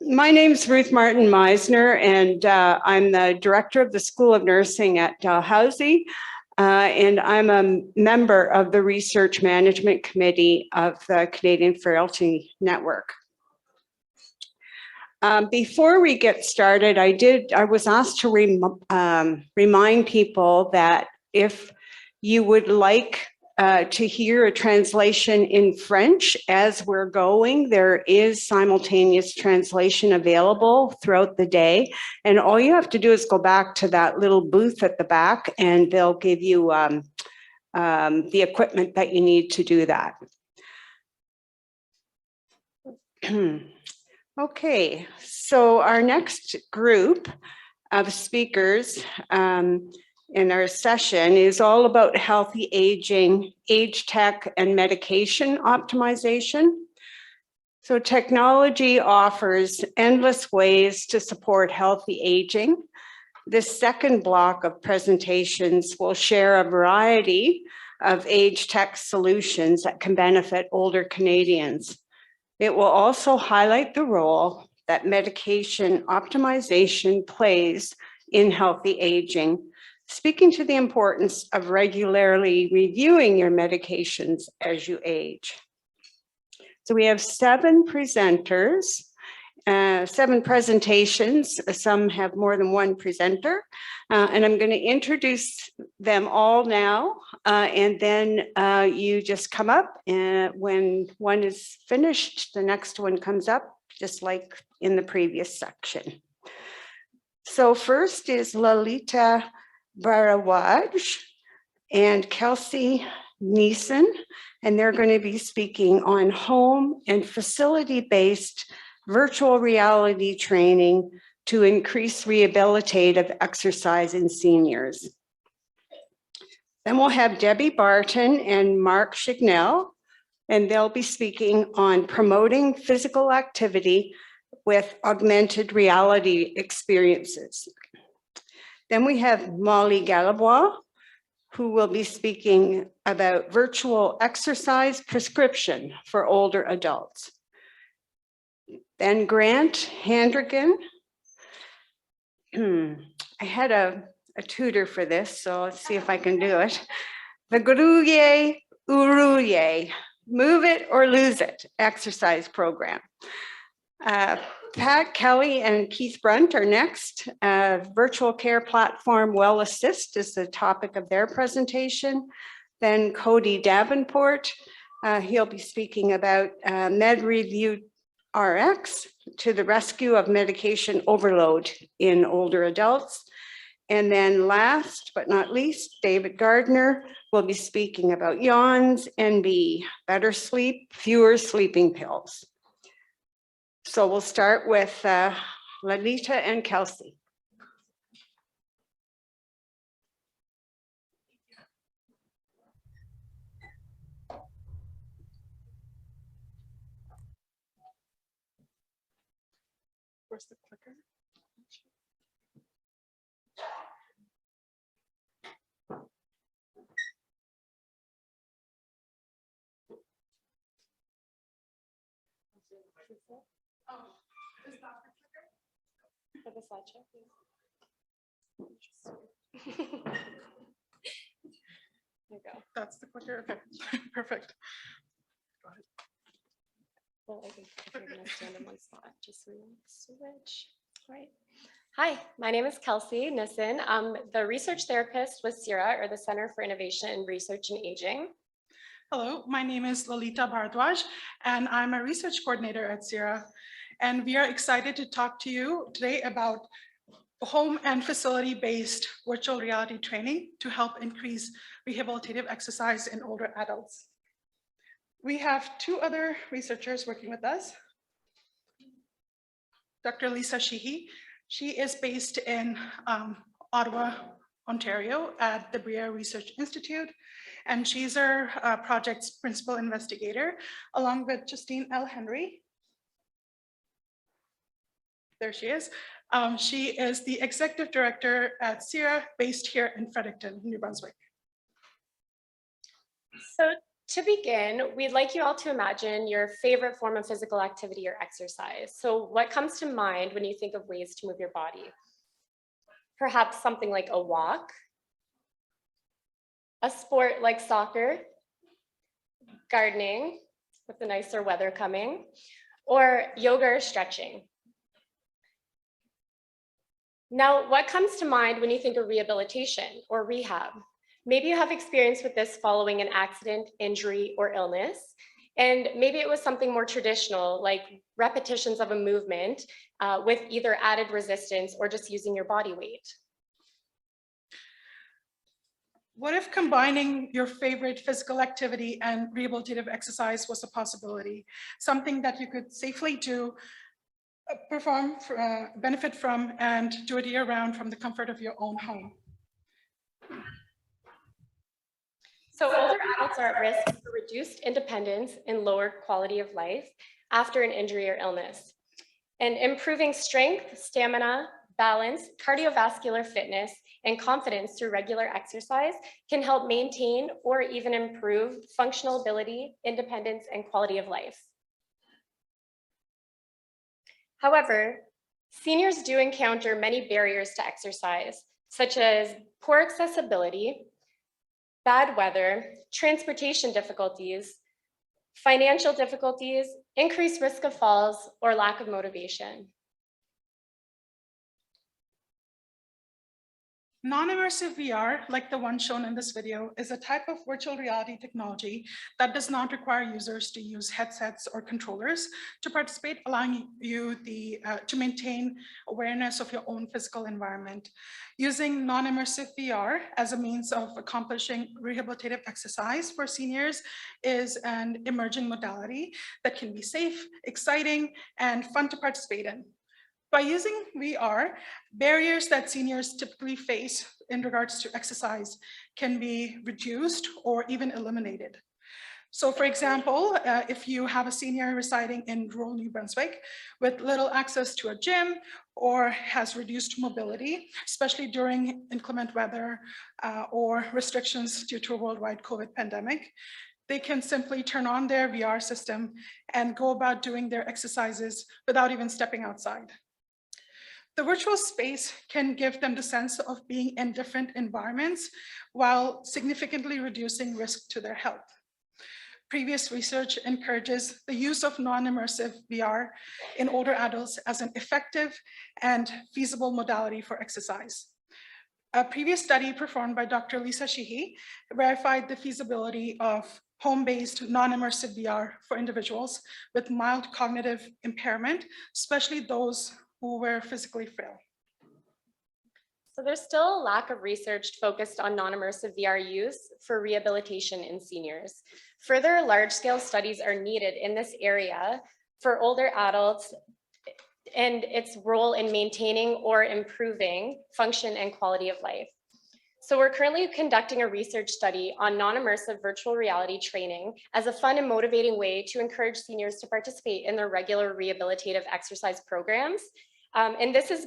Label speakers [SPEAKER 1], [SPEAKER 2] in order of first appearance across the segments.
[SPEAKER 1] My name is Ruth Martin Meisner, and I'm the director of the School of Nursing at Dalhousie, and I'm a member of the Research Management Committee of the Canadian Frailty Network. Before we get started, I was asked to remind people that if you would like to hear a translation in French as we're going, there is simultaneous translation available throughout the day. And all you have to do is go back to that little booth at the back and they'll give you the equipment that you need to do that. Okay, so our next group of speakers in our session is all about healthy aging, age tech, and medication optimization. So technology offers endless ways to support healthy aging. This second block of presentations will share a variety of age tech solutions that can benefit older Canadians. It will also highlight the role that medication optimization plays in healthy aging, speaking to the importance of regularly reviewing your medications as you age. So we have 7 presenters, 7 presentations. Some have more than one presenter, and I'm going to introduce them all now, and then you just come up, and when one is finished, the next one comes up, just like in the previous section. So first is Lalita Bharadwaj and Kelsey Nissen, and they're going to be speaking on home and facility-based virtual reality training to increase rehabilitative exercise in seniors. Then we'll have Debbie Barton and Mark Chignell, and they'll be speaking on promoting physical activity with augmented reality experiences. Then we have Molly Galabois, who will be speaking about virtual exercise prescription for older adults. Then Grant Handrigan. I had a tutor for this, so let's see if I can do it. The Guruye Uruye, Move It or Lose It exercise program. Pat Kelly and Keith Brunt are next. Virtual care platform Well Assist is the topic of their presentation. Then Cody Davenport, he'll be speaking about MedReview RX to the rescue of medication overload in older adults. And then last but not least, David Gardner will be speaking about Yawns NB, better sleep, fewer sleeping pills. So we'll start with Lalita and Kelsey.
[SPEAKER 2] Where's the clicker? Oh, is that the clicker? For the slideshow, please. There you go. That's the clicker. Okay, perfect. Go ahead.
[SPEAKER 3] Well, I think if you're going to stand in one spot, just so we don't switch. All right. Hi, my name is Kelsey Nissen. I'm the research therapist with CIRA, or the Center for Innovation in Research and Aging.
[SPEAKER 2] Hello, my name is Lalita Bharadwaj, and I'm a research coordinator at CIRA. And we are excited to talk to you today about home and facility-based virtual reality training to help increase rehabilitative exercise in older adults. We have 2 other researchers working with us. Dr. Lisa Sheehy, she is based in Ottawa, Ontario at the Briere Research Institute, and she's our project's principal investigator, along with Justine L. Henry. There she is. She is the executive director at CIRA, based here in Fredericton, New Brunswick.
[SPEAKER 3] So To begin, we'd like you all to imagine your favorite form of physical activity or exercise. So what comes to mind when you think of ways to move your body? Perhaps something like a walk, a sport like soccer, gardening with the nicer weather coming, or yoga or stretching. Now, what comes to mind when you think of rehabilitation or rehab? Maybe you have experience with this following an accident, injury, or illness. And maybe it was something more traditional, like repetitions of a movement with either added resistance or just using your body weight.
[SPEAKER 2] What if combining your favorite physical activity and rehabilitative exercise was a possibility? Something that you could safely do, perform, benefit from, and do it year-round from the comfort of your own home.
[SPEAKER 3] So older adults are at risk for reduced independence and lower quality of life after an injury or illness. And improving strength, stamina, balance, cardiovascular fitness, and confidence through regular exercise can help maintain or even improve functional ability, independence, and quality of life. However, seniors do encounter many barriers to exercise, such as poor accessibility, bad weather, transportation difficulties, financial difficulties, increased risk of falls, or lack of motivation.
[SPEAKER 2] Non-immersive VR, like the one shown in this video, is a type of virtual reality technology that does not require users to use headsets or controllers to participate, allowing you to maintain awareness of your own physical environment. Using non-immersive VR as a means of accomplishing rehabilitative exercise for seniors is an emerging modality that can be safe, exciting, and fun to participate in. By using VR, barriers that seniors typically face in regards to exercise can be reduced or even eliminated. So for example, if you have a senior residing in rural New Brunswick with little access to a gym or has reduced mobility, especially during inclement weather or restrictions due to a worldwide COVID pandemic, they can simply turn on their VR system and go about doing their exercises without even stepping outside. The virtual space can give them the sense of being in different environments while significantly reducing risk to their health. Previous research encourages the use of non-immersive VR in older adults as an effective and feasible modality for exercise. A previous study performed by Dr. Lisa Sheehy verified the feasibility of home-based non-immersive VR for individuals with mild cognitive impairment, especially those who were physically frail.
[SPEAKER 3] So there's still a lack of research focused on non-immersive VR use for rehabilitation in seniors. Further large-scale studies are needed in this area for older adults and its role in maintaining or improving function and quality of life. So we're currently conducting a research study on non-immersive virtual reality training as a fun and motivating way to encourage seniors to participate in their regular rehabilitative exercise programs. And this is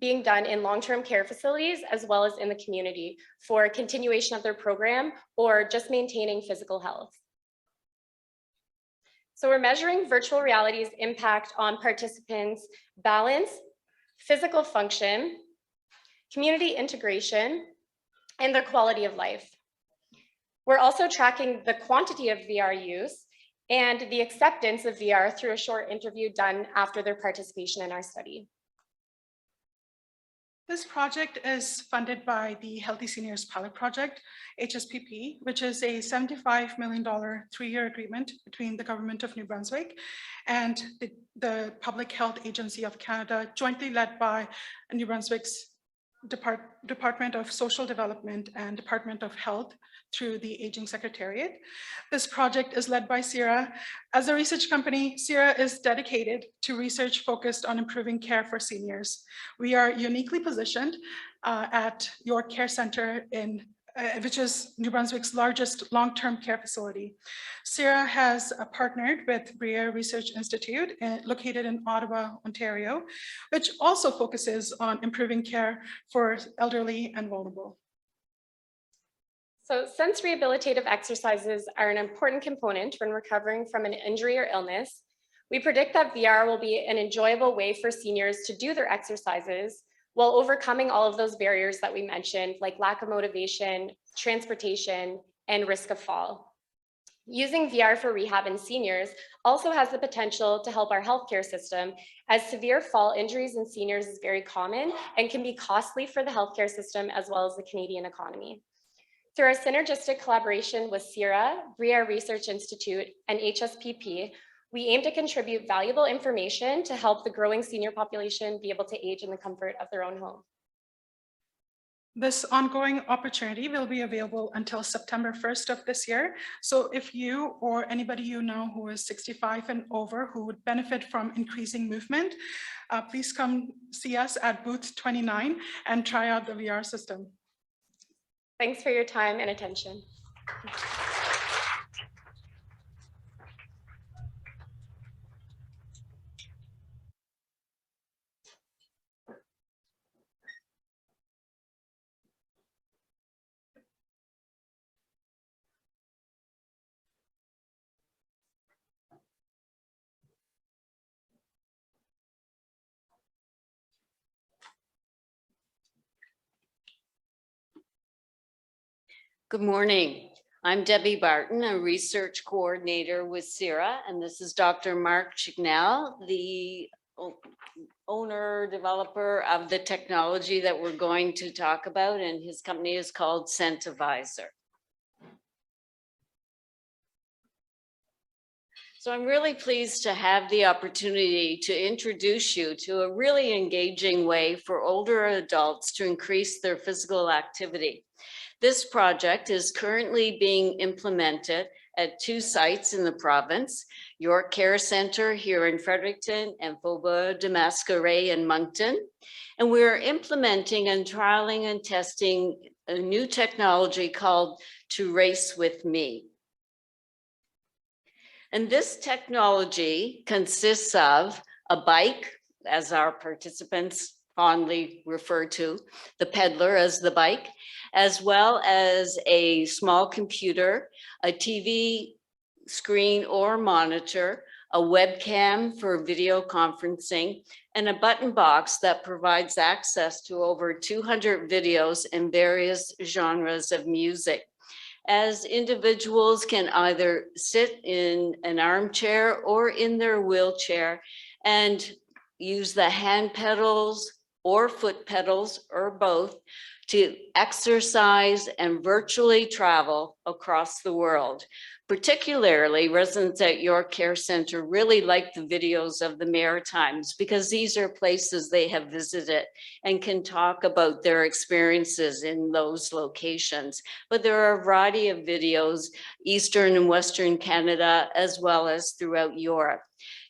[SPEAKER 3] being done in long-term care facilities as well as in the community for continuation of their program or just maintaining physical health. So we're measuring virtual reality's impact on participants' balance, physical function, community integration, and their quality of life. We're also tracking the quantity of VR use and the acceptance of VR through a short interview done after their participation in our study.
[SPEAKER 2] This project is funded by the Healthy Seniors Pilot Project, HSPP, which is a $75 million three-year agreement between the government of New Brunswick and the Public Health Agency of Canada, jointly led by New Brunswick's Department of Social Development and Department of Health through the Aging Secretariat. This project is led by CIRA. As a research company, CIRA is dedicated to research focused on improving care for seniors. We are uniquely positioned at your care center which is New Brunswick's largest long-term care facility. CIRA has partnered with Brea Research Institute located in Ottawa, Ontario, which also focuses on improving care for elderly and vulnerable.
[SPEAKER 3] So since rehabilitative exercises are an important component when recovering from an injury or illness, we predict that VR will be an enjoyable way for seniors to do their exercises while overcoming all of those barriers that we mentioned, like lack of motivation, transportation, and risk of fall. Using VR for rehab in seniors also has the potential to help our healthcare system, as severe fall injuries in seniors is very common and can be costly for the healthcare system as well as the Canadian economy. Through our synergistic collaboration with CIRA, BRIA Research Institute, and HSPP, we aim to contribute valuable information to help the growing senior population be able to age in the comfort of their own home.
[SPEAKER 2] This ongoing opportunity will be available until September 1st of this year. So if you or anybody you know who is 65 and over who would benefit from increasing movement, please come see us at booth 29 and try out the VR system.
[SPEAKER 3] Thanks for your time and attention.
[SPEAKER 4] Good morning. I'm Debbie Barton, a research coordinator with CIRA, and this is Dr. Mark Chignell, the owner, developer of the technology that we're going to talk about, and his company is called Centivisor. So I'm really pleased to have the opportunity to introduce you to a really engaging way for older adults to increase their physical activity. This project is currently being implemented at 2 sites in the province, York Care Centre here in Fredericton and Faubourg de Masqueray in Moncton. And we're implementing and trialing and testing a new technology called To Race With Me. And this technology consists of a bike, as our participants fondly refer to, the peddler as the bike, as well as a small computer, a TV screen or monitor, a webcam for video conferencing, and a button box that provides access to over 200 videos in various genres of music. As individuals can either sit in an armchair or in their wheelchair and use the hand pedals or foot pedals or both to exercise and virtually travel across the world. Particularly, residents at York Care Centre really like the videos of the Maritimes because these are places they have visited and can talk about their experiences in those locations. But there are a variety of videos, Eastern and Western Canada, as well as throughout Europe.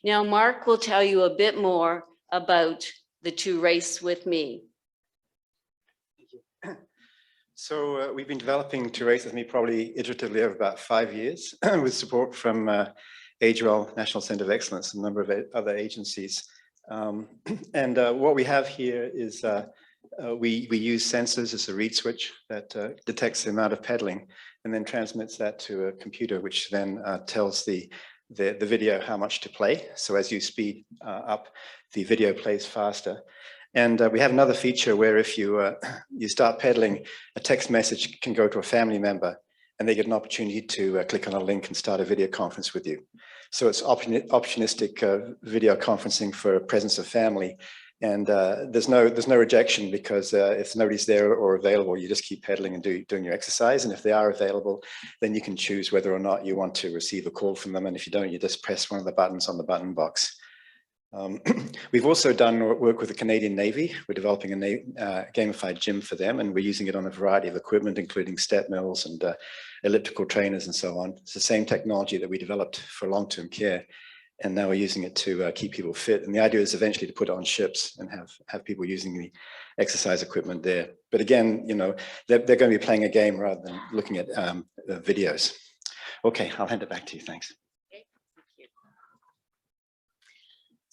[SPEAKER 4] Now, Mark will tell you a bit more about the To Race With Me.
[SPEAKER 5] So we've been developing To Race With Me probably iteratively over about 5 years with support from AgeWell, National Centre of Excellence, and a number of other agencies. What we have here is we use sensors as a reed switch that detects the amount of pedaling and then transmits that to a computer, which then tells the video how much to play. So as you speed up, the video plays faster. And we have another feature where if you start pedaling, a text message can go to a family member and they get an opportunity to click on a link and start a video conference with you. So it's opportunistic video conferencing for presence of family. And there's no rejection because if nobody's there or available, you just keep pedaling and doing your exercise. And if they are available, then you can choose whether or not you want to receive a call from them. And if you don't, you just press one of the buttons on the button box. We've also done work with the Canadian Navy. We're developing a gamified gym for them, and we're using it on a variety of equipment, including step mills and elliptical trainers and so on. It's the same technology that we developed for long-term care, and now we're using it to keep people fit. And the idea is eventually to put it on ships and have people using the exercise equipment there. But again, you know, they're going to be playing a game rather than looking at videos. Okay, I'll hand it back to you. Thanks.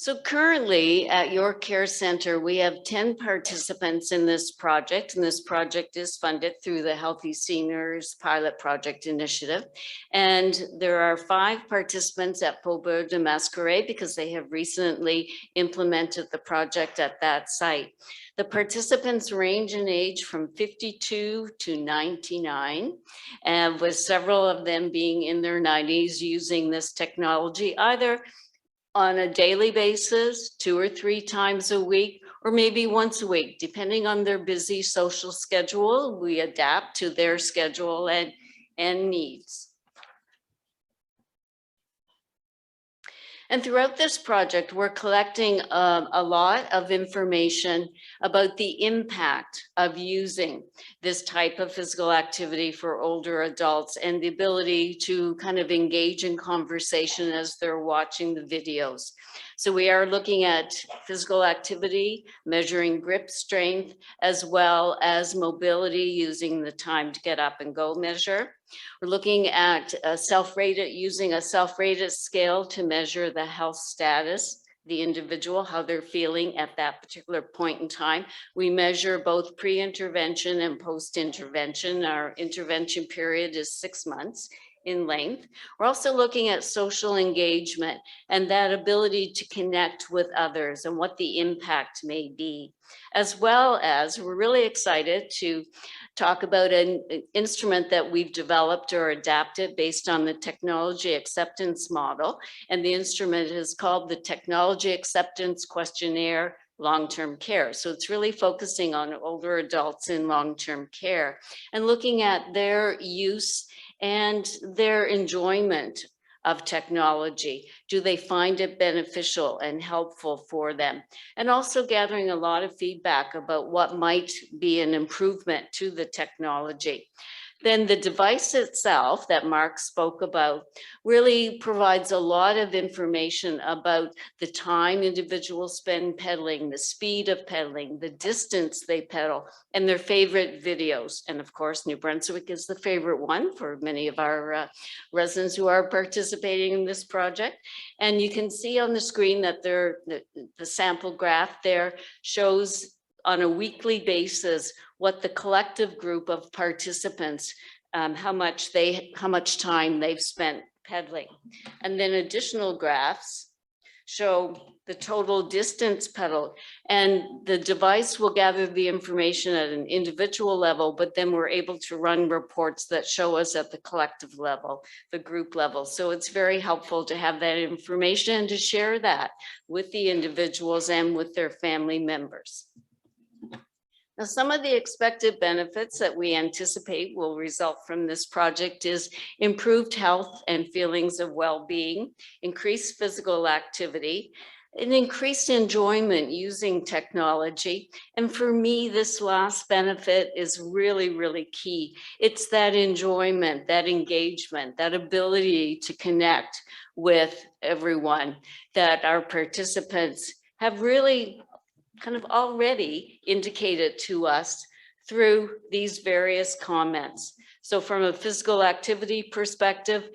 [SPEAKER 4] So currently at your care center, we have 10 participants in this project, and this project is funded through the Healthy Seniors Pilot Project Initiative. And there are 5 participants at Faubourg de Masquerade because they have recently implemented the project at that site. The participants range in age from 52 to 99, and with several of them being in their 90s using this technology, either on a daily basis, 2 or 3 times a week, or maybe once a week, depending on their busy social schedule. We adapt to their schedule and needs. And throughout this project, we're collecting a lot of information about the impact of using this type of physical activity for older adults and the ability to kind of engage in conversation as they're watching the videos. So we are looking at physical activity, measuring grip strength, as well as mobility using the time to get up and go measure. We're looking at using a self-rated scale to measure the health status, the individual, how they're feeling at that particular point in time. We measure both pre-intervention and post-intervention. Our intervention period is 6 months in length. We're also looking at social engagement and that ability to connect with others and what the impact may be, as well as we're really excited to talk about an instrument that we've developed or adapted based on the technology acceptance model. And the instrument is called the Technology Acceptance Questionnaire Long-Term Care. So it's really focusing on older adults in long-term care and looking at their use and their enjoyment of technology. Do they find it beneficial and helpful for them? And also gathering a lot of feedback about what might be an improvement to the technology. Then the device itself that Mark spoke about really provides a lot of information about the time individuals spend pedaling, the speed of pedaling, the distance they pedal, and their favorite videos. And of course, New Brunswick is the favorite one for many of our residents who are participating in this project. And you can see on the screen that the sample graph there shows on a weekly basis what the collective group of participants, how much time they've spent pedaling. And then additional graphs show the total distance pedaled, and the device will gather the information at an individual level, but then we're able to run reports that show us at the collective level, the group level. So it's very helpful to have that information and to share that with the individuals and with their family members. Now, some of the expected benefits that we anticipate will result from this project is improved health and feelings of well-being, increased physical activity, and increased enjoyment using technology. And for me, this last benefit is really, really key. It's that enjoyment, that engagement, that ability to connect with everyone that our participants have really kind of already indicated to us through these various comments. So from a physical activity perspective,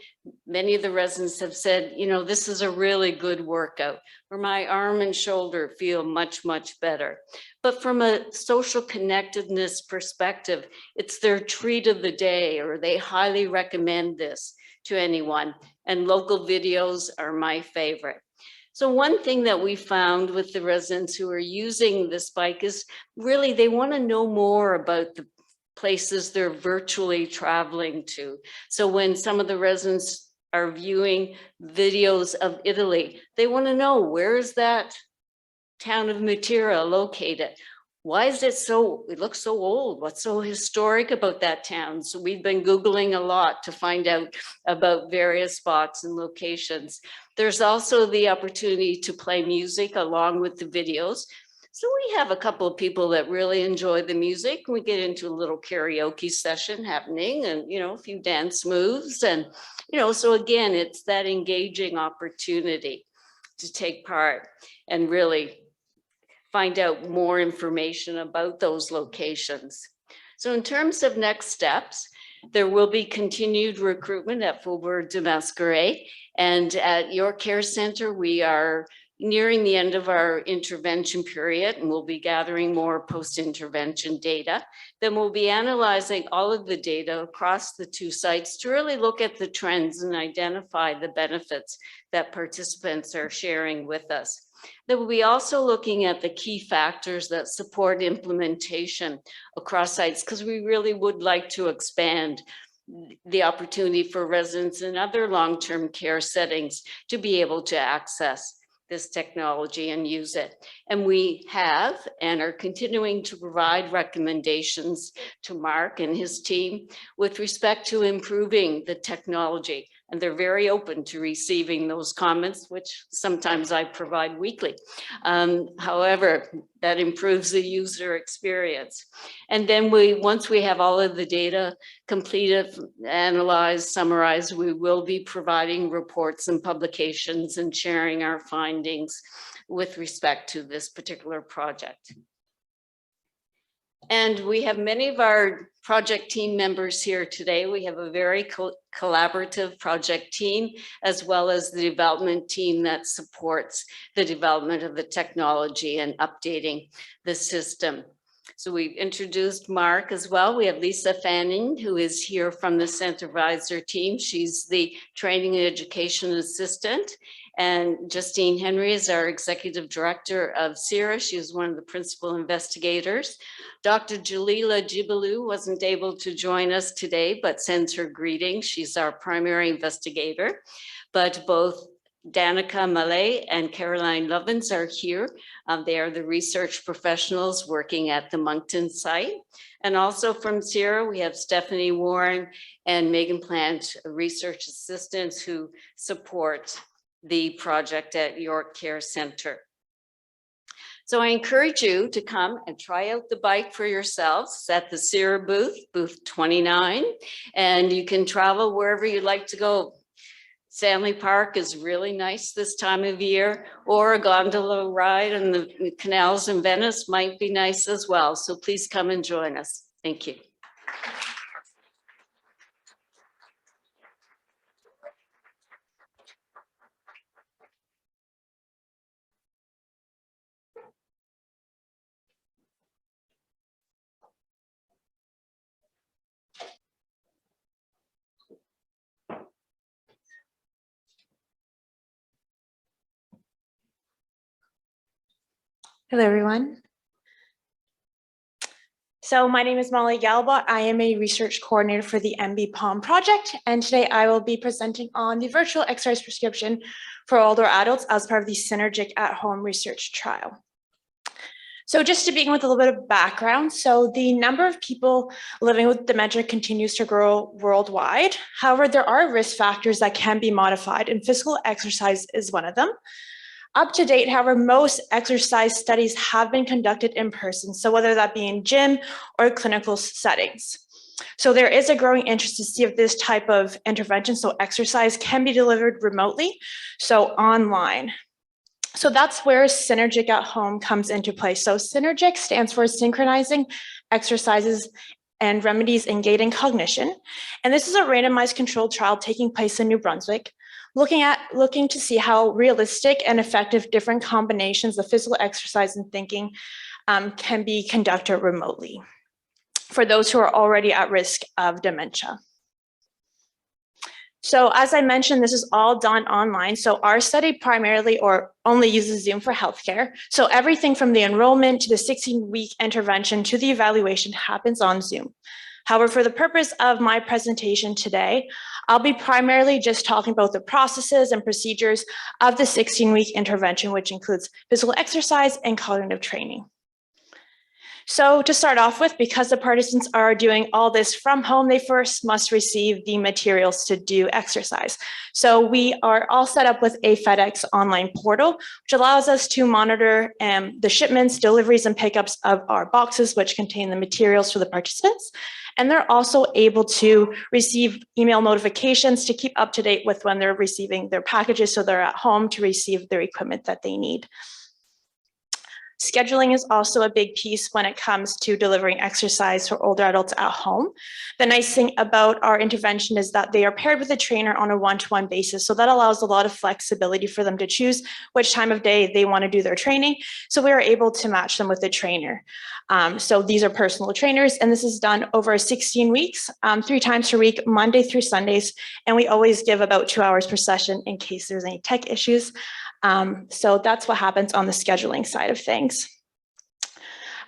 [SPEAKER 4] many of the residents have said, you know, this is a really good workout, or my arm and shoulder feel much, much better. But from a social connectedness perspective, it's their treat of the day, or they highly recommend this to anyone. And local videos are my favorite. So one thing that we found with the residents who are using this bike is really they want to know more about the places they're virtually traveling to. So when some of the residents are viewing videos of Italy, they want to know, where is that town of Matera located? Why is it looks so old? What's so historic about that town? So we've been Googling a lot to find out about various spots and locations. There's also the opportunity to play music along with the videos. So we have a couple of people that really enjoy the music. We get into a little karaoke session happening and, you know, a few dance moves. And, you know, so again, it's that engaging opportunity to take part and really find out more information about those locations. So in terms of next steps, there will be continued recruitment at Faubourg de Masquerade, and at your care center, we are nearing the end of our intervention period, and we'll be gathering more post-intervention data. Then we'll be analyzing all of the data across the two sites to really look at the trends and identify the benefits that participants are sharing with us. Then we'll be also looking at the key factors that support implementation across sites, because we really would like to expand the opportunity for residents in other long-term care settings to be able to access this technology and use it. And we have and are continuing to provide recommendations to Mark and his team with respect to improving the technology. And they're very open to receiving those comments, which sometimes I provide weekly. However, that improves the user experience. And then once we have all of the data completed, analyzed, summarized, we will be providing reports and publications and sharing our findings with respect to this particular project. And we have many of our project team members here today. We have a very collaborative project team, as well as the development team that supports the development of the technology and updating the system. So we've introduced Mark as well. We have Lisa Fanning, who is here from the Centervisor team. She's the training and education assistant. And Justine Henry is our executive director of CIRA. She was one of the principal investigators. Dr. Jalila Jibalou wasn't able to join us today, but sends her greetings. She's our primary investigator. But both Danica Malay and Caroline Lovins are here. They are the research professionals working at the Moncton site. And also from CIRA, we have Stephanie Warren and Megan Plant, research assistants who support the project at York Care Center. So I encourage you to come and try out the bike for yourselves. It's at the CIRA booth, booth 29, and you can travel wherever you'd like to go. Stanley Park is really nice this time of year, or a gondola ride in the canals in Venice might be nice as well. So please come and join us. Thank you.
[SPEAKER 6] Hello, everyone. So my name is Molly Galbot. I am a research coordinator for the MB-POM project, and today I will be presenting on the virtual exercise prescription for older adults as part of the Synergic at-Home research trial. So just to begin with a little bit of background, so the number of people living with dementia continues to grow worldwide. However, there are risk factors that can be modified, and physical exercise is one of them. Up to date, however, most exercise studies have been conducted in person, so whether that be in gym or clinical settings. So there is a growing interest to see if this type of intervention, so exercise, can be delivered remotely, so online. So that's where Synergic at Home comes into play. So Synergic stands for Synchronizing Exercises and Remedies in Gait and Cognition. And this is a randomized controlled trial taking place in New Brunswick, looking to see how realistic and effective different combinations of physical exercise and thinking can be conducted remotely for those who are already at risk of dementia. So as I mentioned, this is all done online. So our study primarily or only uses Zoom for healthcare. So everything from the enrollment to the 16-week intervention to the evaluation happens on Zoom. However, for the purpose of my presentation today, I'll be primarily just talking about the processes and procedures of the 16-week intervention, which includes physical exercise and cognitive training. So to start off with, because the participants are doing all this from home, they first must receive the materials to do exercise. So we are all set up with a FedEx online portal, which allows us to monitor the shipments, deliveries, and pickups of our boxes, which contain the materials for the participants. And they're also able to receive email notifications to keep up to date with when they're receiving their packages, so they're at home to receive their equipment that they need. Scheduling is also a big piece when it comes to delivering exercise for older adults at home. The nice thing about our intervention is that they are paired with a trainer on a one-to-one basis. So that allows a lot of flexibility for them to choose which time of day they want to do their training. So we are able to match them with a trainer. So these are personal trainers, and this is done over 16 weeks, 3 times per week, Monday through Sundays. And we always give about 2 hours per session in case there's any tech issues. So that's what happens on the scheduling side of things.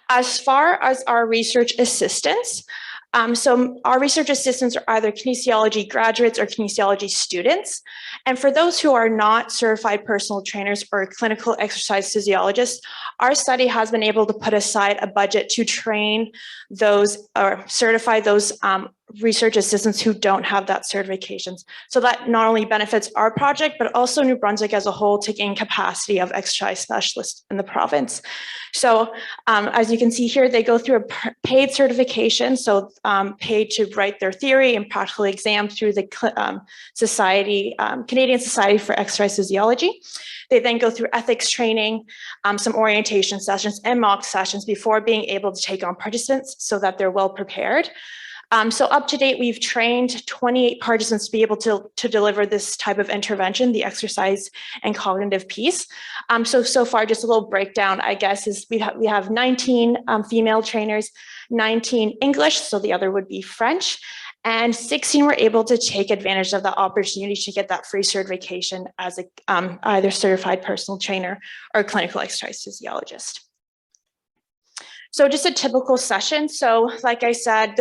[SPEAKER 6] As far as our research assistants, so our research assistants are either kinesiology graduates or kinesiology students. And for those who are not certified personal trainers or clinical exercise physiologists, our study has been able to put aside a budget to train those or certify those research assistants who don't have that certifications. So that not only benefits our project, but also New Brunswick as a whole to gain capacity of exercise specialists in the province. So as you can see here, they go through a paid certification, so paid to write their theory and practical exam through the Canadian Society for Exercise Physiology. They then go through ethics training, some orientation sessions and mock sessions before being able to take on participants so that they're well prepared. So up to date, we've trained 28 participants to be able to deliver this type of intervention, the exercise and cognitive piece. So far, just a little breakdown, I guess, is we have 19 female trainers, 19 English, so the other would be French, and 16 were able to take advantage of the opportunity to get that free certification as a either certified personal trainer or clinical exercise physiologist. So just a typical session. So like I said,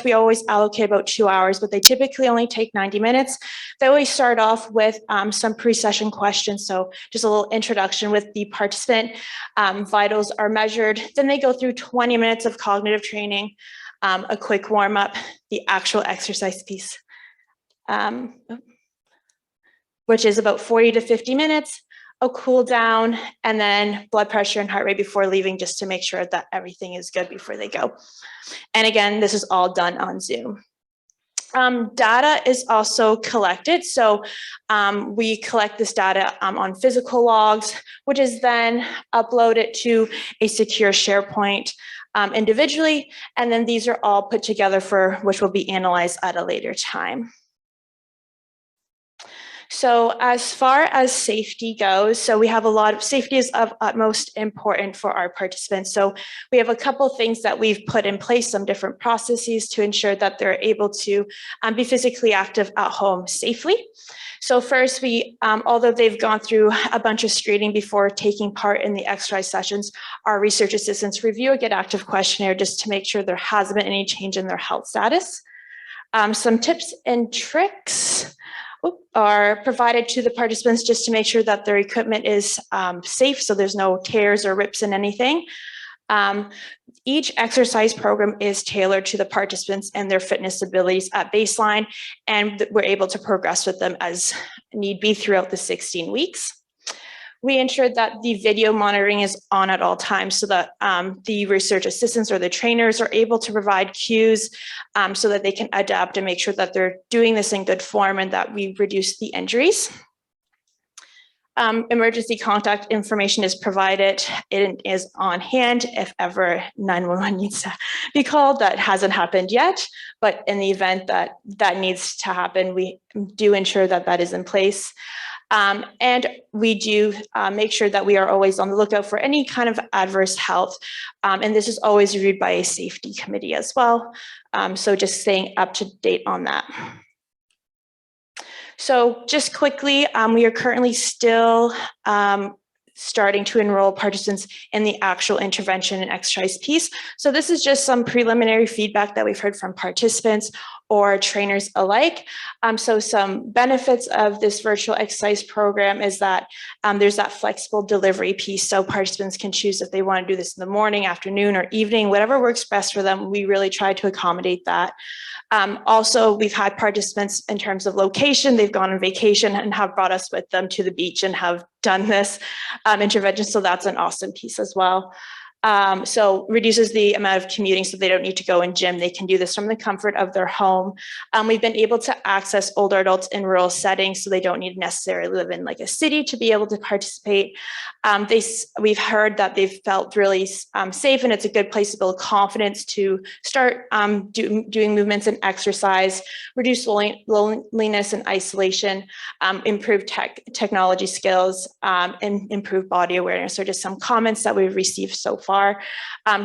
[SPEAKER 6] we always allocate about 2 hours, but they typically only take 90 minutes. They always start off with some pre-session questions. So just a little introduction with the participant, vitals are measured. Then they go through 20 minutes of cognitive training, a quick warm up, the actual exercise piece, which is about 40 to 50 minutes. A cool down, and then blood pressure and heart rate before leaving, just to make sure that everything is good before they go. And again, this is all done on Zoom. Data is also collected. So we collect this data on physical logs, which is then uploaded to a secure SharePoint individually. And then these are all put together which will be analyzed at a later time. So as far as safety goes, so we have a lot of safety is of utmost important for our participants. So we have a couple things that we've put in place, some different processes to ensure that they're able to be physically active at home safely. So first, although they've gone through a bunch of screening before taking part in the exercise sessions, our research assistants review a Get Active questionnaire just to make sure there hasn't been any change in their health status. Some tips and tricks are provided to the participants just to make sure that their equipment is safe, so there's no tears or rips in anything. Each exercise program is tailored to the participants and their fitness abilities at baseline, and we're able to progress with them as need be throughout the 16 weeks. We ensure that the video monitoring is on at all times so that the research assistants or the trainers are able to provide cues so that they can adapt and make sure that they're doing this in good form and that we reduce the injuries. Emergency contact information is provided. It is on hand if ever 911 needs to be called. That hasn't happened yet, but in the event that that needs to happen, we do ensure that that is in place. And we do make sure that we are always on the lookout for any kind of adverse health. And this is always reviewed by a safety committee as well. So just staying up to date on that. So just quickly, we are currently still starting to enroll participants in the actual intervention and exercise piece. So this is just some preliminary feedback that we've heard from participants or trainers alike. So some benefits of this virtual exercise program is that there's that flexible delivery piece. So participants can choose if they want to do this in the morning, afternoon, or evening, whatever works best for them. We really try to accommodate that. Also, we've had participants in terms of location, they've gone on vacation and have brought us with them to the beach and have done this intervention. So that's an awesome piece as well. So reduces the amount of commuting so they don't need to go in gym. They can do this from the comfort of their home. We've been able to access older adults in rural settings so they don't need to necessarily live in like a city to be able to participate. We've heard that they've felt really safe, and it's a good place to build confidence to start doing movements and exercise, reduce loneliness and isolation, improve technology skills, and improve body awareness. Are just some comments that we've received so far.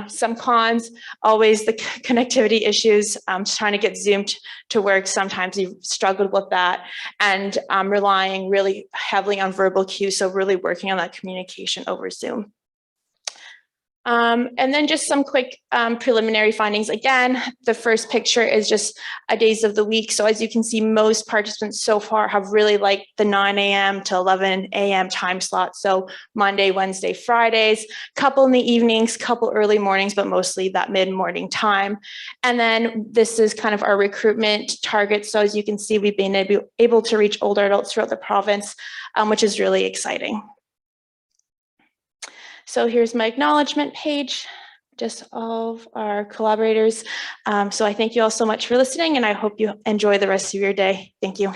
[SPEAKER 6] Some cons, always the connectivity issues, trying to get Zoom to work. Sometimes we've struggled with that, and relying really heavily on verbal cues. So really working on that communication over Zoom. And then just some quick preliminary findings. Again, the first picture is just days of the week. So as you can see, most participants so far have really liked the 9 a.m. to 11 a.m. time slot. So Monday, Wednesday, Fridays, couple in the evenings, couple early mornings, but mostly that mid-morning time. And then this is kind of our recruitment target. So as you can see, we've been able to reach older adults throughout the province, which is really exciting. So here's my acknowledgement page, just all of our collaborators. So I thank you all so much for listening, and I hope you enjoy the rest of your day. Thank you.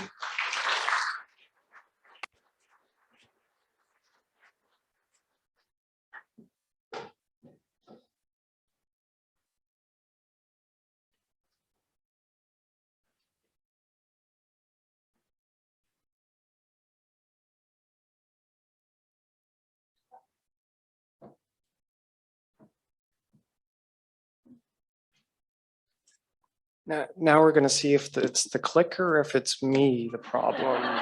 [SPEAKER 7] Now we're going to see if it's the clicker or if it's me, the problem.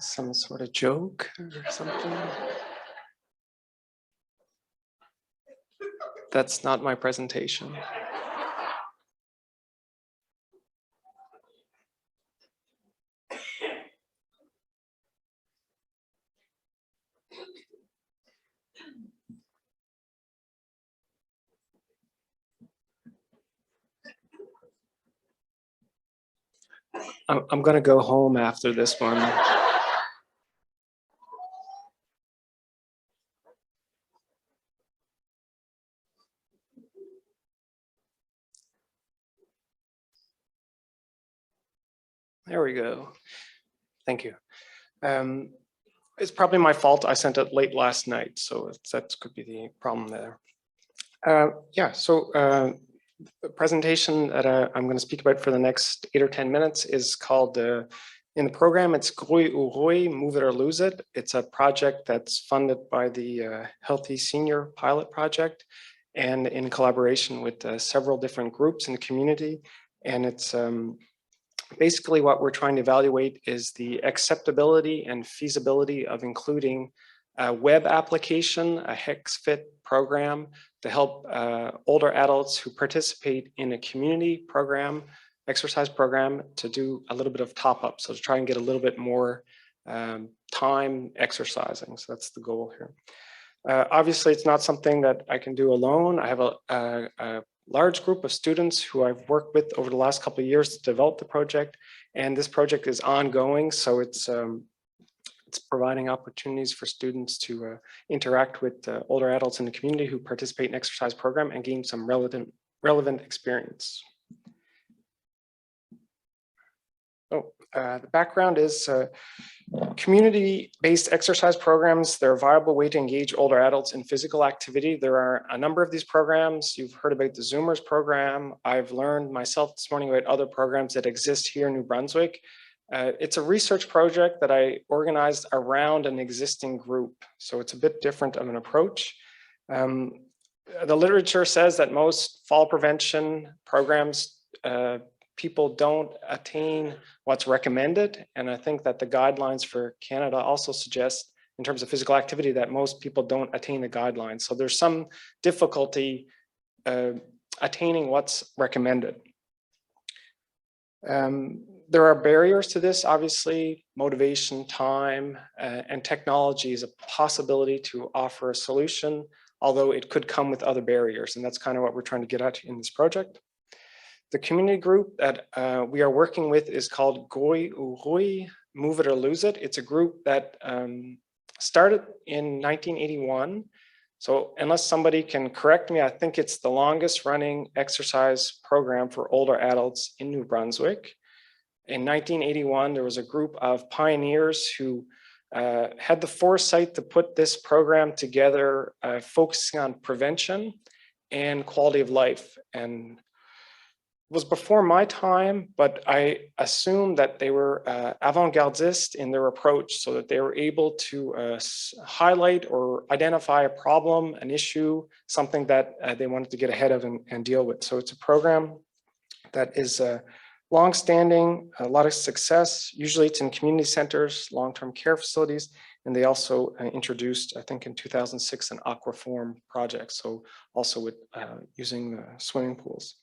[SPEAKER 7] Some sort of joke or something. That's not my presentation. I'm going to go home after this one. There we go. Thank you. It's probably my fault. I sent it late last night, so that could be the problem there. Yeah, so the presentation that I'm going to speak about for the next 8 or 10 minutes is called, in the program, it's Groei ou Roei, Move It or Lose It. It's a project that's funded by the Healthy Senior Pilot Project and in collaboration with several different groups in the community. And it's basically what we're trying to evaluate is the acceptability and feasibility of including a web application, a HexFit program to help older adults who participate in a community program, exercise program, to do a little bit of top up. So to try and get a little bit more time exercising. So that's the goal here. Obviously, it's not something that I can do alone. I have a large group of students who I've worked with over the last couple of years to develop the project. And this project is ongoing. So it's providing opportunities for students to interact with older adults in the community who participate in exercise program and gain some relevant experience. The background is community-based exercise programs. They're a viable way to engage older adults in physical activity. There are a number of these programs. You've heard about the Zoomers program. I've learned myself this morning about other programs that exist here in New Brunswick. It's a research project that I organized around an existing group. So it's a bit different of an approach. The literature says that most fall prevention programs, people don't attain what's recommended. And I think that the guidelines for Canada also suggest, in terms of physical activity, that most people don't attain the guidelines. So there's some difficulty attaining what's recommended. There are barriers to this, obviously, motivation, time, and technology is a possibility to offer a solution, although it could come with other barriers, and that's kind of what we're trying to get at in this project. The community group that we are working with is called Gooi ou Rooi, Move It or Lose It. It's a group that started in 1981. So unless somebody can correct me, I think it's the longest running exercise program for older adults in New Brunswick. In 1981, there was a group of pioneers who had the foresight to put this program together, focusing on prevention and quality of life. And it was before my time, but I assume that they were avant-gardist in their approach, so that they were able to highlight or identify a problem, an issue, something that they wanted to get ahead of and deal with. So it's a program that is long-standing, a lot of success. Usually it's in community centers, long-term care facilities, and they also introduced, I think in 2006, an aquaform project. So also with using swimming pools.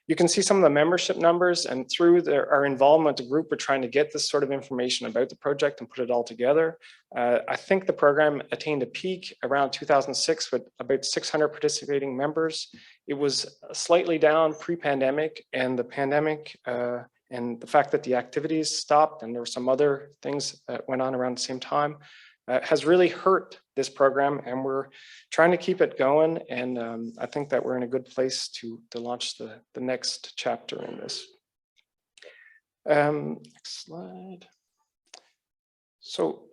[SPEAKER 7] You can see some of the membership numbers, and through our involvement, the group, we're trying to get this sort of information about the project and put it all together. I think the program attained a peak around 2006 with about 600 participating members. It was slightly down pre-pandemic, and the pandemic and the fact that the activities stopped and there were some other things that went on around the same time has really hurt this program, and we're trying to keep it going. And I think that we're in a good place to launch the next chapter in this. Next slide. So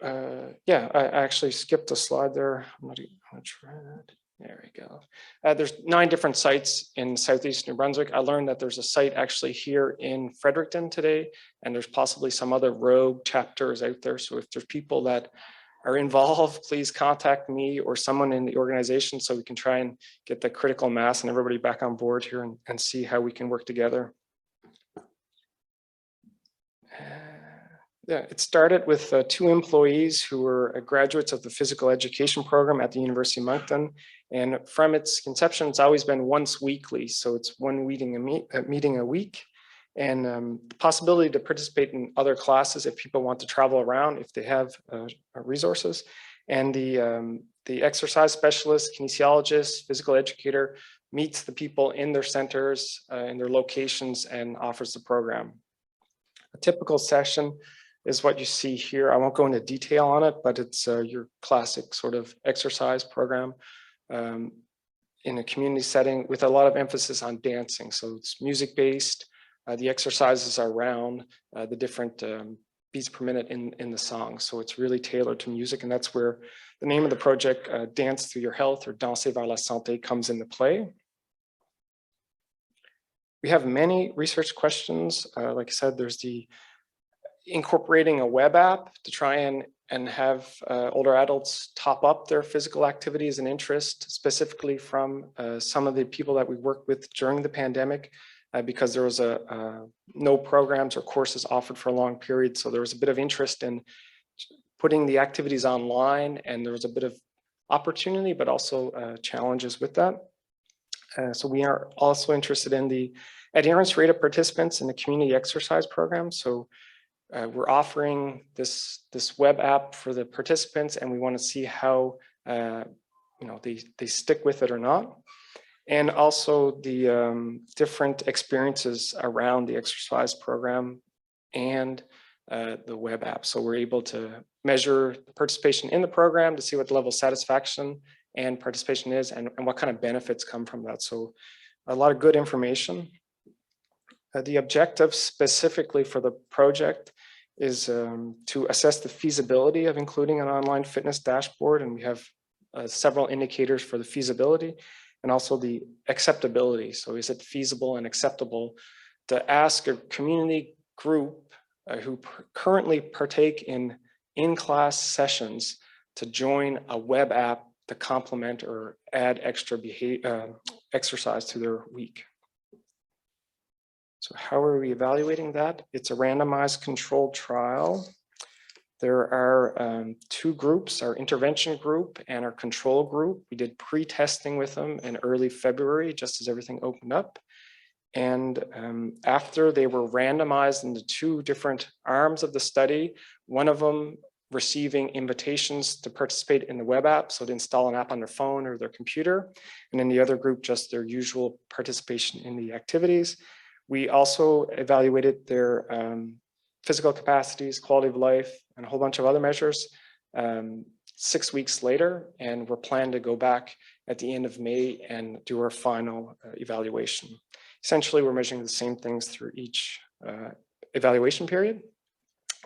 [SPEAKER 7] yeah, I actually skipped a slide there. I'm gonna try that. There we go. There's 9 different sites in Southeast New Brunswick. I learned that there's a site actually here in Fredericton today, and there's possibly some other rogue chapters out there. So if there's people that are involved, please contact me or someone in the organization so we can try and get the critical mass and everybody back on board here and see how we can work together. Yeah, it started with 2 employees who were graduates of the physical education program at the University of Moncton. And from its conception, it's always been once weekly. So it's one meeting a week. And the possibility to participate in other classes if people want to travel around, if they have resources. And the exercise specialist, kinesiologist, physical educator meets the people in their centers, in their locations, and offers the program. A typical session is what you see here. I won't go into detail on it, but it's your classic sort of exercise program in a community setting with a lot of emphasis on dancing. So it's music-based. The exercises are around the different beats per minute in the song. So it's really tailored to music, and that's where the name of the project, Dance Through Your Health, or Danser vers la santé, comes into play. We have many research questions. Like I said, there's the incorporating a web app to try and have older adults top up their physical activities and interest, specifically from some of the people that we worked with during the pandemic. Because there was no programs or courses offered for a long period. So there was a bit of interest in putting the activities online, and there was a bit of opportunity, but also challenges with that. So we are also interested in the adherence rate of participants in the community exercise program. So we're offering this web app for the participants, and we want to see how they stick with it or not. And also the different experiences around the exercise program and the web app. So we're able to measure participation in the program to see what the level of satisfaction and participation is, and what kind of benefits come from that. So a lot of good information. The objective specifically for the project is to assess the feasibility of including an online fitness dashboard, and we have several indicators for the feasibility. And also the acceptability. So is it feasible and acceptable to ask a community group who currently partake in in-class sessions to join a web app to complement or add extra exercise to their week? So how are we evaluating that? It's a randomized controlled trial. There are 2 groups, our intervention group and our control group. We did pre-testing with them in early February, just as everything opened up. And after they were randomized into 2 different arms of the study, one of them receiving invitations to participate in the web app, so to install an app on their phone or their computer, and in the other group, just their usual participation in the activities. We also evaluated their physical capacities, quality of life, and a whole bunch of other measures 6 weeks later, and we're planning to go back at the end of May and do our final evaluation. Essentially, we're measuring the same things through each evaluation period,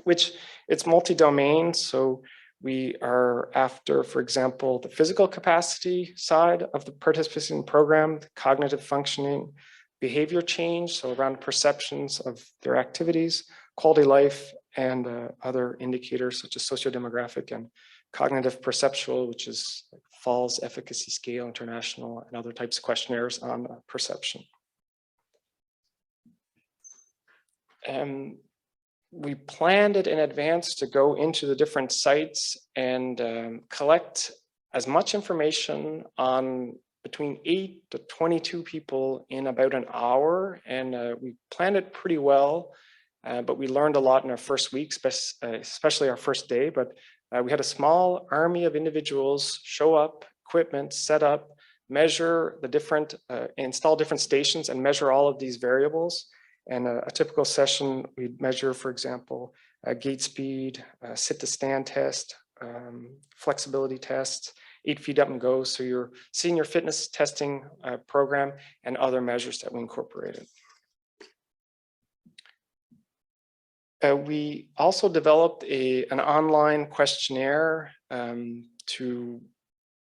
[SPEAKER 7] which it's multi-domain. So we are after, for example, the physical capacity side of the participation program, the cognitive functioning, behavior change, so around perceptions of their activities, quality of life, and other indicators such as sociodemographic and cognitive perceptual, which is like Falls Efficacy Scale International, and other types of questionnaires on perception. We planned it in advance to go into the different sites and collect as much information on between 8 to 22 people in about an hour. And we planned it pretty well, but we learned a lot in our first week, especially our first day. But we had a small army of individuals show up, equipment set up, measure the different, install different stations and measure all of these variables. And a typical session, we'd measure, for example, gait speed, sit to stand test, flexibility test, 8 feet up and go. So your senior fitness testing program and other measures that we incorporated. We also developed an online questionnaire to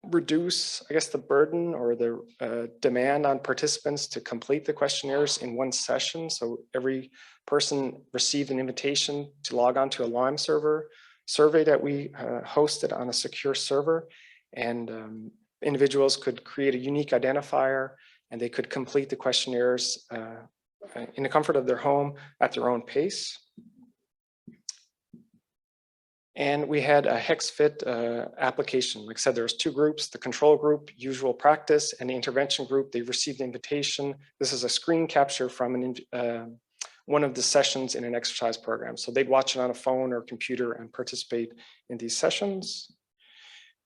[SPEAKER 7] reduce, I guess, the burden or the demand on participants to complete the questionnaires in one session. So every person received an invitation to log on to a Lime survey that we hosted on a secure server, and individuals could create a unique identifier, and they could complete the questionnaires in the comfort of their home at their own pace. And we had a HexFit application. Like I said, there's 2 groups, the control group, usual practice, and the intervention group. They received the invitation. This is a screen capture from one of the sessions in an exercise program. So they'd watch it on a phone or computer and participate in these sessions.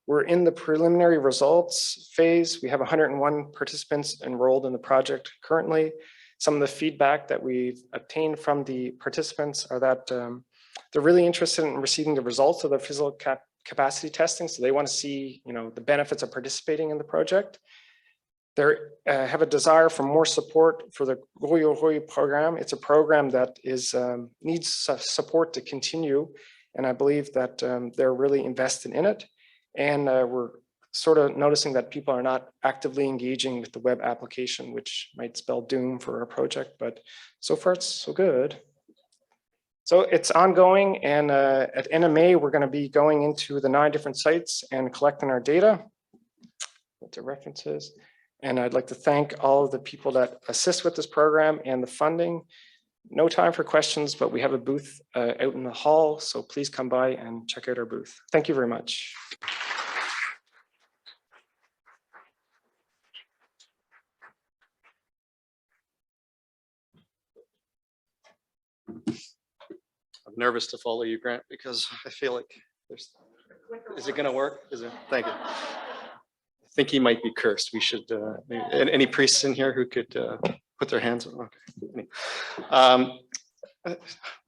[SPEAKER 7] We're in the preliminary results phase. We have 101 participants enrolled in the project currently. Some of the feedback that we've obtained from the participants are that they're really interested in receiving the results of their physical capacity testing. So they want to see, the benefits of participating in the project. They have a desire for more support for the Goyo program. It's a program that needs support to continue. And I believe that they're really invested in it. And we're sort of noticing that people are not actively engaging with the web application, which might spell doom for our project, but so far it's so good. So it's ongoing, and at end of May, we're going to be going into the 9 different sites and collecting our data with the references. And I'd like to thank all of the people that assist with this program and the funding. No time for questions, but we have a booth out in the hall, so please come by and check out our booth. Thank you very much.
[SPEAKER 8] I'm nervous to follow you, Grant, because I feel like is it going to work? Is it? Thank you. I think he might be cursed. We should, any priests in here who could put their hands on? Okay.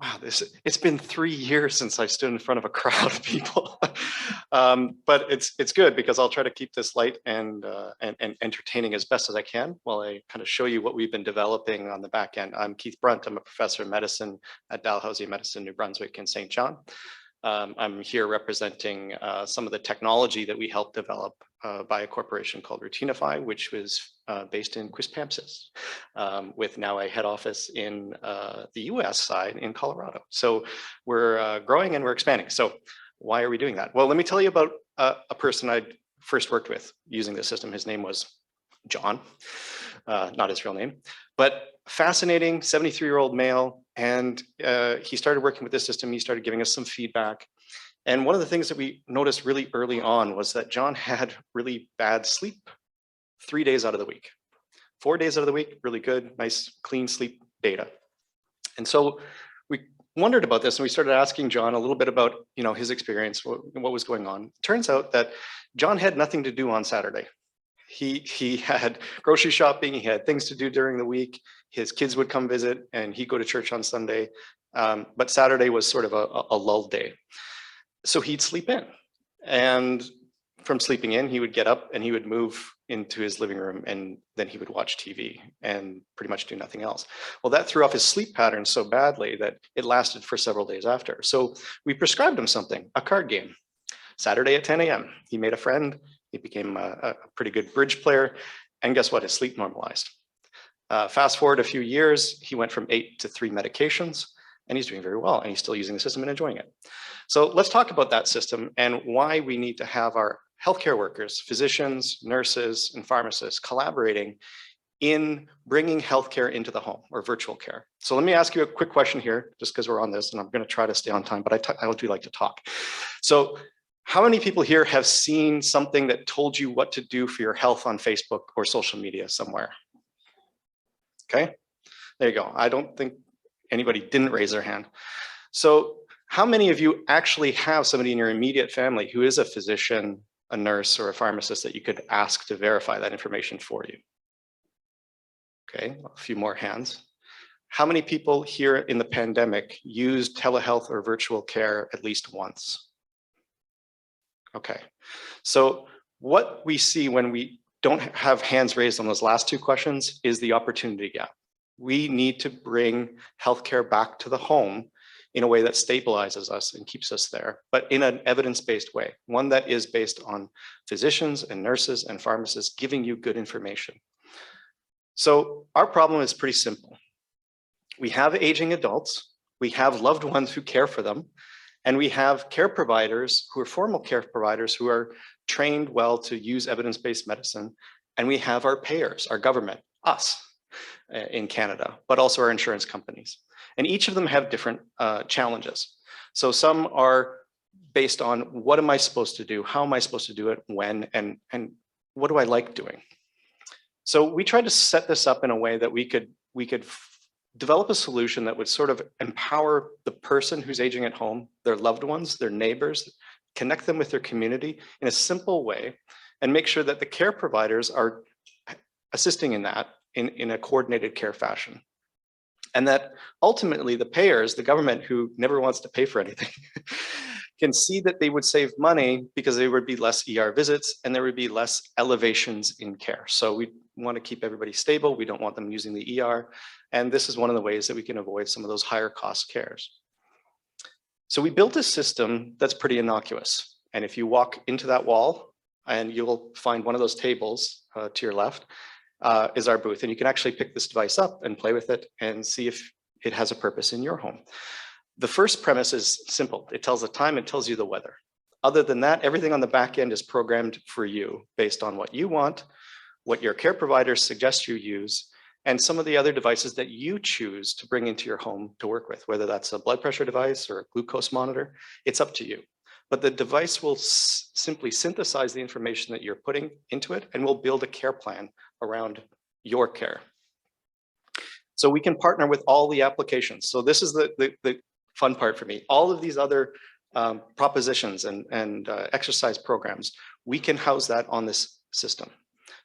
[SPEAKER 8] Wow, it's been 3 years since I stood in front of a crowd of people. But it's good because I'll try to keep this light and entertaining as best as I can while I kind of show you what we've been developing on the back end. I'm Keith Brunt. I'm a professor of medicine at Dalhousie Medicine, New Brunswick, and St. John. I'm here representing some of the technology that we helped develop by a corporation called Routinify, which was based in Quispamsis, with now a head office in the US side in Colorado. So we're growing and we're expanding. So why are we doing that? Well, let me tell you about a person I first worked with using the system. His name was John, not his real name, but fascinating 73-year-old male. And he started working with this system. He started giving us some feedback. And one of the things that we noticed really early on was that John had really bad sleep 3 days out of the week. 4 days out of the week, really good, nice, clean sleep data. And so we wondered about this and we started asking John a little bit about, his experience, what was going on. Turns out that John had nothing to do on Saturday. He had grocery shopping, he had things to do during the week. His kids would come visit and he'd go to church on Sunday. But Saturday was sort of a lull day. So he'd sleep in. And from sleeping in, he would get up and he would move into his living room and then he would watch TV and pretty much do nothing else. Well, that threw off his sleep pattern so badly that it lasted for several days after. So we prescribed him something, a card game. Saturday at 10 a.m. He made a friend. He became a pretty good bridge player. And guess what? His sleep normalized. Fast forward a few years, he went from 8 to 3 medications and he's doing very well and he's still using the system and enjoying it. So let's talk about that system and why we need to have our healthcare workers, physicians, nurses, and pharmacists collaborating in bringing healthcare into the home or virtual care. So let me ask you a quick question here, just because we're on this and I'm going to try to stay on time, but I do like to talk. So how many people here have seen something that told you what to do for your health on Facebook or social media somewhere? Okay, there you go. I don't think anybody didn't raise their hand. So how many of you actually have somebody in your immediate family who is a physician, a nurse, or a pharmacist that you could ask to verify that information for you? Okay, a few more hands. How many people here in the pandemic used telehealth or virtual care at least once? Okay, so what we see when we don't have hands raised on those last two questions is the opportunity gap. We need to bring healthcare back to the home in a way that stabilizes us and keeps us there, but in an evidence-based way, one that is based on physicians and nurses and pharmacists giving you good information. So our problem is pretty simple. We have aging adults, we have loved ones who care for them, and we have care providers who are formal care providers who are trained well to use evidence-based medicine, and we have our payers, our government, us in Canada, but also our insurance companies. And each of them have different challenges. So some are based on what am I supposed to do? How am I supposed to do it? When? And what do I like doing? So we tried to set this up in a way that we could develop a solution that would sort of empower the person who's aging at home, their loved ones, their neighbors, connect them with their community in a simple way, and make sure that the care providers are assisting in that in a coordinated care fashion. And that ultimately the payers, the government who never wants to pay for anything, can see that they would save money because there would be less ER visits and there would be less elevations in care. So we want to keep everybody stable. We don't want them using the ER. And this is one of the ways that we can avoid some of those higher cost cares. So we built a system that's pretty innocuous. And if you walk into that wall and you'll find one of those tables to your left, is our booth. And you can actually pick this device up and play with it and see if it has a purpose in your home. The first premise is simple. It tells the time, it tells you the weather. Other than that, everything on the back end is programmed for you based on what you want, what your care providers suggest you use, and some of the other devices that you choose to bring into your home to work with, whether that's a blood pressure device or a glucose monitor, it's up to you. But the device will simply synthesize the information that you're putting into it and will build a care plan around your care. So we can partner with all the applications. So this is the fun part for me. All of these other propositions and exercise programs, we can house that on this system.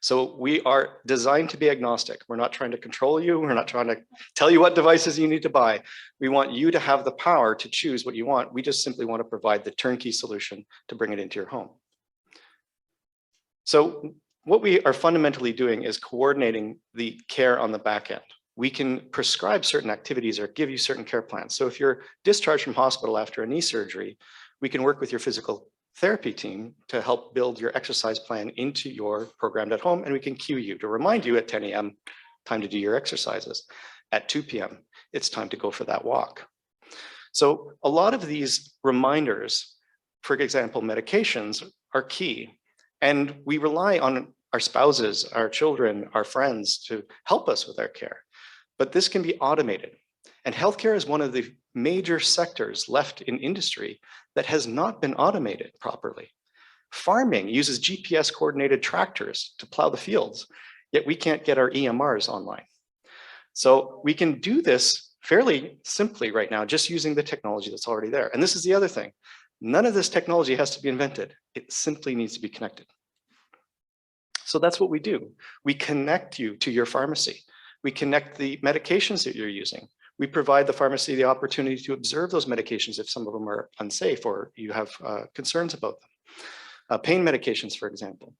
[SPEAKER 8] So we are designed to be agnostic. We're not trying to control you. We're not trying to tell you what devices you need to buy. We want you to have the power to choose what you want. We just simply want to provide the turnkey solution to bring it into your home. So what we are fundamentally doing is coordinating the care on the back end. We can prescribe certain activities or give you certain care plans. So if you're discharged from hospital after a knee surgery, we can work with your physical therapy team to help build your exercise plan into your program at home, and we can cue you to remind you at 10 a.m. time to do your exercises. At 2 p.m. it's time to go for that walk. So a lot of these reminders, for example, medications, are key, and we rely on our spouses, our children, our friends to help us with our care. But this can be automated, and healthcare is one of the major sectors left in industry that has not been automated properly. Farming uses GPS coordinated tractors to plow the fields. yet we can't get our EMRs online. So we can do this fairly simply right now, just using the technology that's already there. And this is the other thing. None of this technology has to be invented. It simply needs to be connected. So that's what we do. We connect you to your pharmacy. We connect the medications that you're using. We provide the pharmacy the opportunity to observe those medications if some of them are unsafe or you have concerns about them. Pain medications, for example.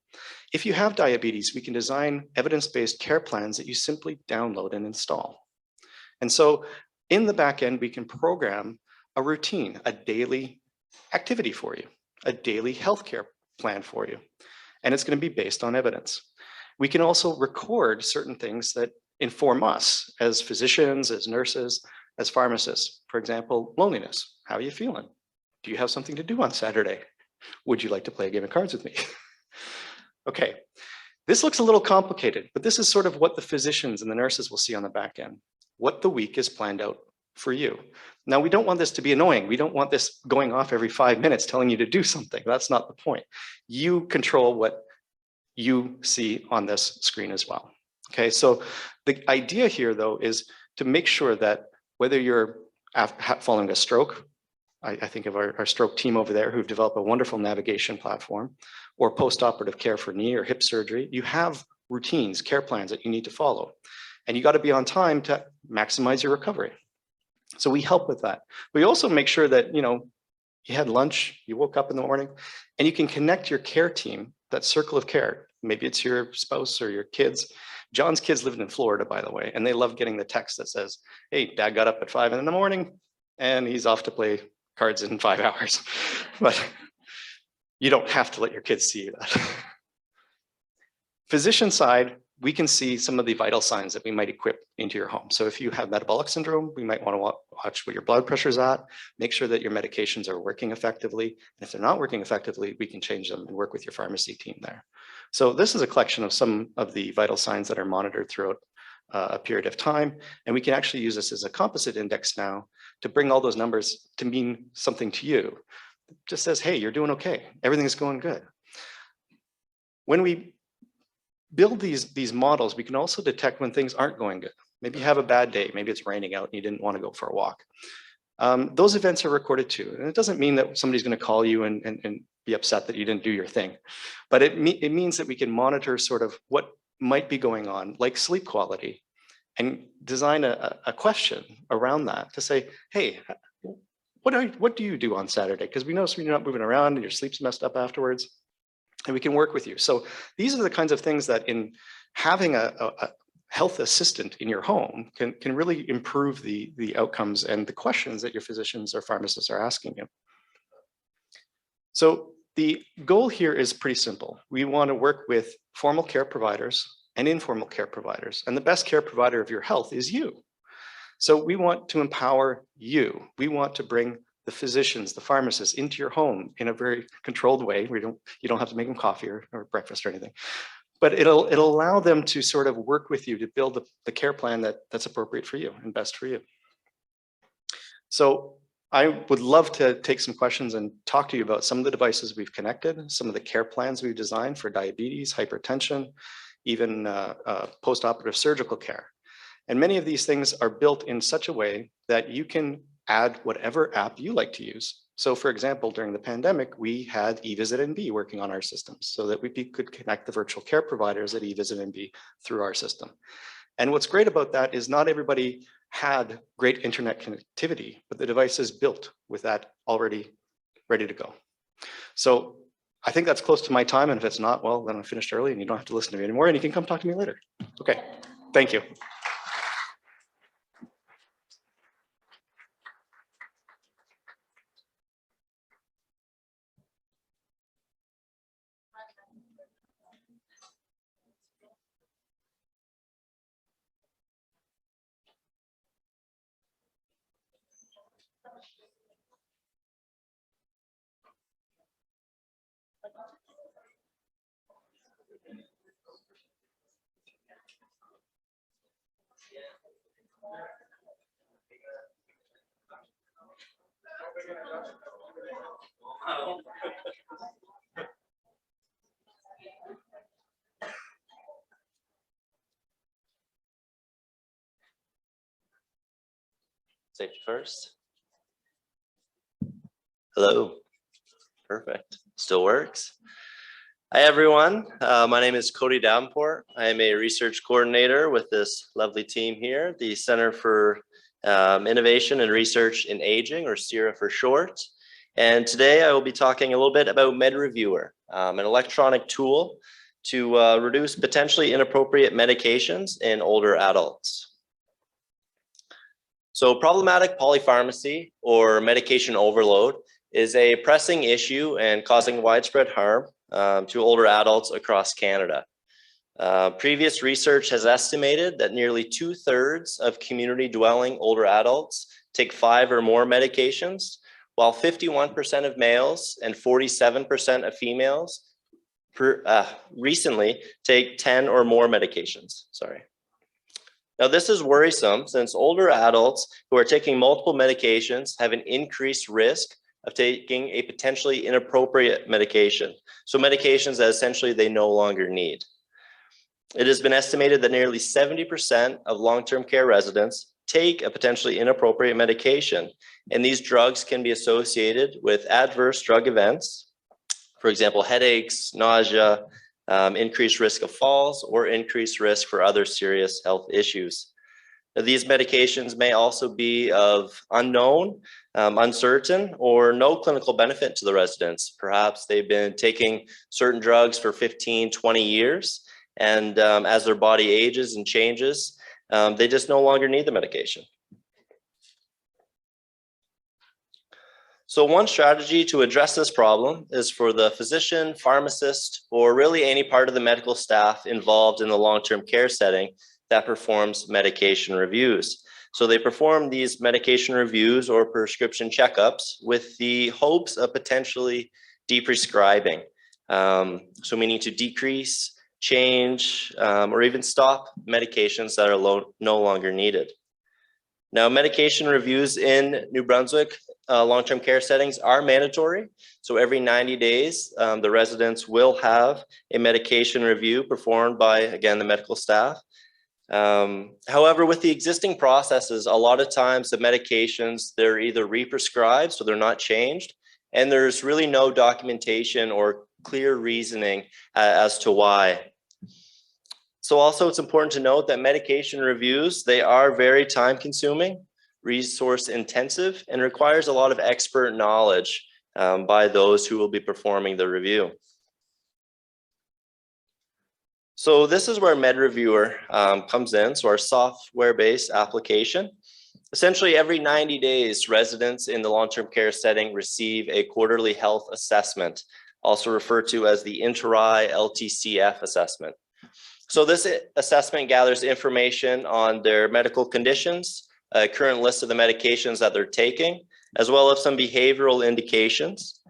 [SPEAKER 8] If you have diabetes, we can design evidence-based care plans that you simply download and install. And so in the back end, we can program a routine, a daily activity for you, a daily healthcare plan for you. And it's going to be based on evidence. We can also record certain things that inform us as physicians, as nurses, as pharmacists. For example, loneliness. How are you feeling? Do you have something to do on Saturday? Would you like to play a game of cards with me? Okay, this looks a little complicated, but this is sort of what the physicians and the nurses will see on the back end. What the week is planned out for you. Now, we don't want this to be annoying. We don't want this going off every 5 minutes telling you to do something. That's not the point. You control what you see on this screen as well. Okay, so the idea here, though, is to make sure that whether you're following a stroke, I think of our stroke team over there who've developed a wonderful navigation platform, or post-operative care for knee or hip surgery, you have routines, care plans that you need to follow. And you got to be on time to maximize your recovery. So we help with that. We also make sure that, you know, you had lunch, you woke up in the morning, and you can connect your care team, that circle of care. Maybe it's your spouse or your kids. John's kids lived in Florida, by the way, and they love getting the text that says, hey, dad got up at 5 in the morning and he's off to play cards in 5 hours. But you don't have to let your kids see that. Physician side, we can see some of the vital signs that we might equip into your home. So if you have metabolic syndrome, we might want to watch what your blood pressure is at, make sure that your medications are working effectively. And if they're not working effectively, we can change them and work with your pharmacy team there. So this is a collection of some of the vital signs that are monitored throughout a period of time. And we can actually use this as a composite index now to bring all those numbers to mean something to you. It just says, hey, you're doing okay. Everything's going good. When we build these models, we can also detect when things aren't going good. Maybe you have a bad day, maybe it's raining out and you didn't want to go for a walk. Those events are recorded too. And it doesn't mean that somebody's going to call you and be upset that you didn't do your thing. But it means that we can monitor sort of what might be going on, like sleep quality, and design a question around that to say, hey, what do you do on Saturday? Because we notice when you're not moving around and your sleep's messed up afterwards. And we can work with you. So these are the kinds of things that in having a health assistant in your home can really improve the outcomes and the questions that your physicians or pharmacists are asking you. So the goal here is pretty simple. We want to work with formal care providers and informal care providers. And the best care provider of your health is you. So we want to empower you. We want to bring the physicians, the pharmacists into your home in a very controlled way. You don't have to make them coffee or breakfast or anything, but it'll allow them to sort of work with you to build the care plan that's appropriate for you and best for you. So I would love to take some questions and talk to you about some of the devices we've connected, some of the care plans we've designed for diabetes, hypertension, even post-operative surgical care. And many of these things are built in such a way that you can add whatever app you like to use. So for example, during the pandemic, we had eVisit NB working on our systems so that we could connect the virtual care providers at eVisit NB through our system. And what's great about that is not everybody had great internet connectivity, but the device is built with that already ready to go. So I think that's close to my time. And if it's not, well, then I'm finished early and you don't have to listen to me anymore and you can come talk to me later. Okay, thank you.
[SPEAKER 9] Safety first. Hello. Perfect. Still works. Hi, everyone. My name is Cody Davenport. I am a research coordinator with this lovely team here, the Center for Innovation and Research in Aging, or CIRA for short. And today I will be talking a little bit about MedReviewer, an electronic tool to reduce potentially inappropriate medications in older adults. So problematic polypharmacy or medication overload is a pressing issue and causing widespread harm to older adults across Canada. Previous research has estimated that nearly 2/3 of community dwelling older adults take 5 or more medications, while 51% of males and 47% of females recently take 10 or more medications. Sorry. Now, this is worrisome since older adults who are taking multiple medications have an increased risk of taking a potentially inappropriate medication. So medications that essentially they no longer need. It has been estimated that nearly 70% of long-term care residents take a potentially inappropriate medication, and these drugs can be associated with adverse drug events, for example, headaches, nausea, increased risk of falls, or increased risk for other serious health issues. Now, these medications may also be of unknown, uncertain, or no clinical benefit to the residents. Perhaps they've been taking certain drugs for 15, 20 years, and as their body ages and changes, they just no longer need the medication. So one strategy to address this problem is for the physician, pharmacist, or really any part of the medical staff involved in the long-term care setting that performs medication reviews. So they perform these medication reviews or prescription checkups with the hopes of potentially deprescribing. So meaning to decrease, change, or even stop medications that are no longer needed. Now, medication reviews in New Brunswick long-term care settings are mandatory. So every 90 days, the residents will have a medication review performed by, again, the medical staff. However, with the existing processes, a lot of times the medications, they're either re-prescribed, so they're not changed, and there's really no documentation or clear reasoning as to why. So also it's important to note that medication reviews, they are very time consuming, resource intensive, and requires a lot of expert knowledge by those who will be performing the review. So this is where MedReviewer comes in, so our software-based application. Essentially every 90 days, residents in the long-term care setting receive a quarterly health assessment, also referred to as the Inter-I LTCF assessment. So this assessment gathers information on their medical conditions, a current list of the medications that they're taking, as well as some behavioral indications.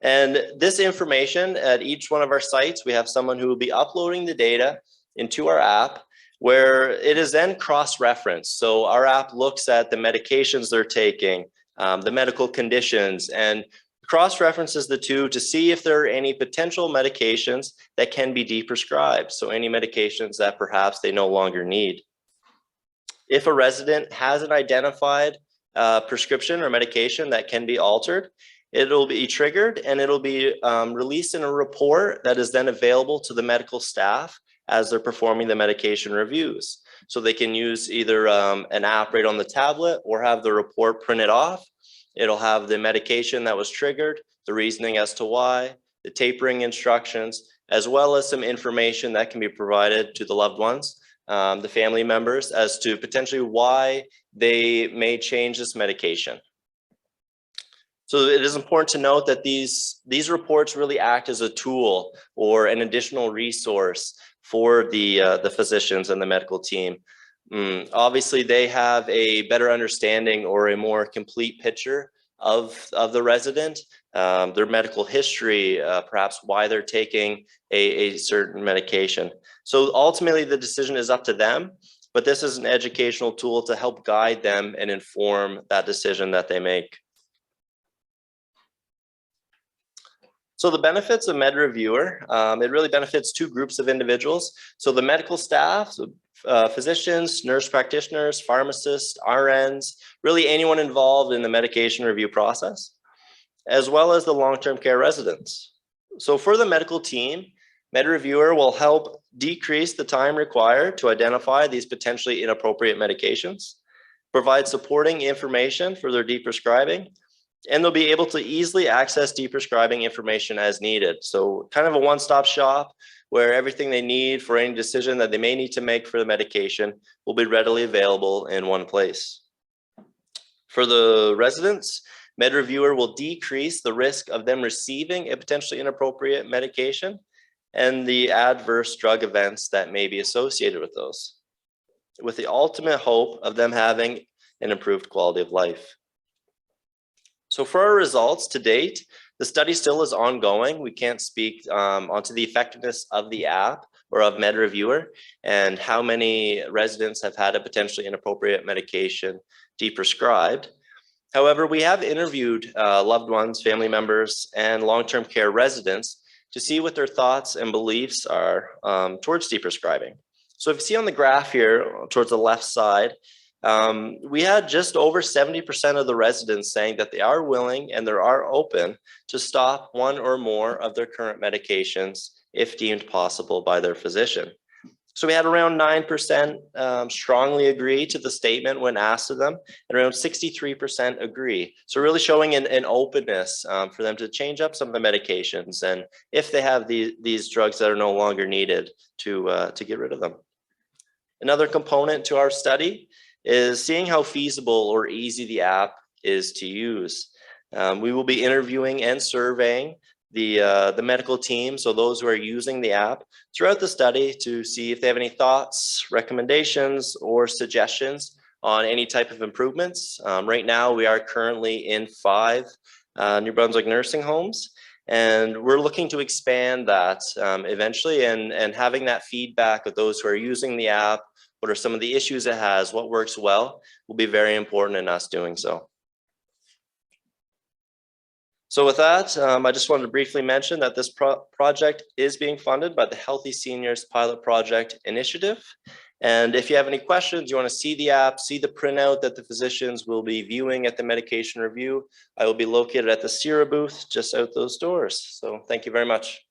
[SPEAKER 9] And this information at each one of our sites, we have someone who will be uploading the data into our app, where it is then cross-referenced. So our app looks at the medications they're taking, the medical conditions, and cross-references the two to see if there are any potential medications that can be deprescribed. So any medications that perhaps they no longer need. If a resident has an identified prescription or medication that can be altered, it'll be triggered and it'll be released in a report that is then available to the medical staff as they're performing the medication reviews. So they can use either an app right on the tablet or have the report printed off. It'll have the medication that was triggered, the reasoning as to why, the tapering instructions, as well as some information that can be provided to the loved ones, the family members, as to potentially why they may change this medication. So it is important to note that these reports really act as a tool or an additional resource for the physicians and the medical team. Obviously, they have a better understanding or a more complete picture of the resident, their medical history, perhaps why they're taking a certain medication. So ultimately, the decision is up to them, but this is an educational tool to help guide them and inform that decision that they make. So the benefits of MedReviewer, it really benefits two groups of individuals. So the medical staff, so, physicians, nurse practitioners, pharmacists, RNs, really anyone involved in the medication review process, as well as the long-term care residents. So for the medical team, MedReviewer will help decrease the time required to identify these potentially inappropriate medications, provide supporting information for their deprescribing, and they'll be able to easily access deprescribing information as needed. So kind of a one-stop shop where everything they need for any decision that they may need to make for the medication will be readily available in one place. For the residents, MedReviewer will decrease the risk of them receiving a potentially inappropriate medication and the adverse drug events that may be associated with those, with the ultimate hope of them having an improved quality of life. So for our results to date, the study still is ongoing. We can't speak onto the effectiveness of the app or of MedReviewer and how many residents have had a potentially inappropriate medication deprescribed. However, we have interviewed loved ones, family members, and long-term care residents to see what their thoughts and beliefs are towards deprescribing. So if you see on the graph here towards the left side, we had just over 70% of the residents saying that they are willing and they are open to stop one or more of their current medications if deemed possible by their physician. So we had around 9% strongly agree to the statement when asked of them, and around 63% agree. So really showing an openness for them to change up some of the medications, and if they have these drugs that are no longer needed, to get rid of them. Another component to our study is seeing how feasible or easy the app is to use. We will be interviewing and surveying the medical team, so those who are using the app throughout the study, to see if they have any thoughts, recommendations, or suggestions on any type of improvements. Right now, we are currently in 5 New Brunswick nursing homes, and we're looking to expand that eventually, and having that feedback of those who are using the app, what are some of the issues it has, what works well, will be very important in us doing so. So with that, I just wanted to briefly mention that this project is being funded by the Healthy Seniors Pilot Project Initiative. And if you have any questions, you want to see the app, see the printout that the physicians will be viewing at the medication review, I will be located at the CIRA booth just out those doors. So thank you very much.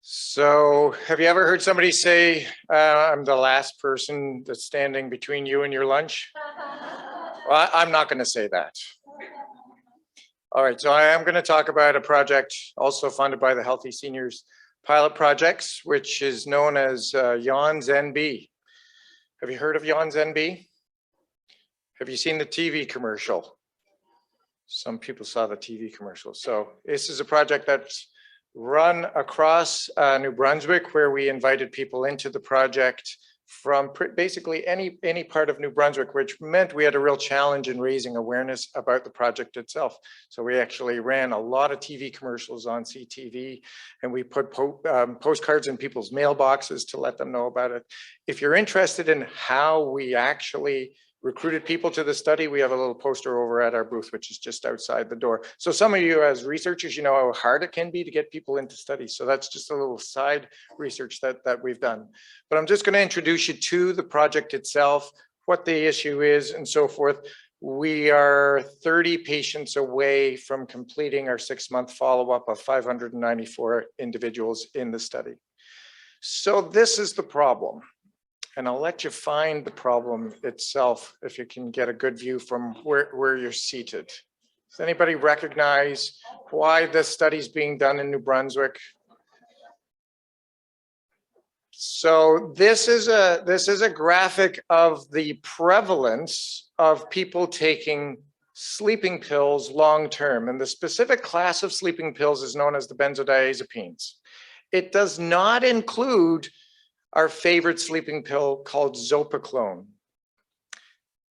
[SPEAKER 7] So have you ever heard somebody say, I'm the last person that's standing between you and your lunch? Well, I'm not going to say that. All right, so I am going to talk about a project also funded by the Healthy Seniors Pilot Projects, which is known as Yawns NB. Have you heard of Yawns NB? Have you seen the TV commercial? Some people saw the TV commercial. So this is a project that's run across New Brunswick, where we invited people into the project from basically any part of New Brunswick, which meant we had a real challenge in raising awareness about the project itself. So we actually ran a lot of TV commercials on CTV, and we put postcards in people's mailboxes to let them know about it. If you're interested in how we actually recruited people to the study, we have a little poster over at our booth, which is just outside the door. So some of you as researchers, you know how hard it can be to get people into studies. So that's just a little side research that we've done. But I'm just going to introduce you to the project itself, what the issue is, and so forth. We are 30 patients away from completing our 6-month follow-up of 594 individuals in the study. So this is the problem. And I'll let you find the problem itself if you can get a good view from where you're seated. Does anybody recognize why this study is being done in New Brunswick? So this is a graphic of the prevalence of people taking sleeping pills long term. And the specific class of sleeping pills is known as the benzodiazepines. It does not include our favorite sleeping pill called zopiclone.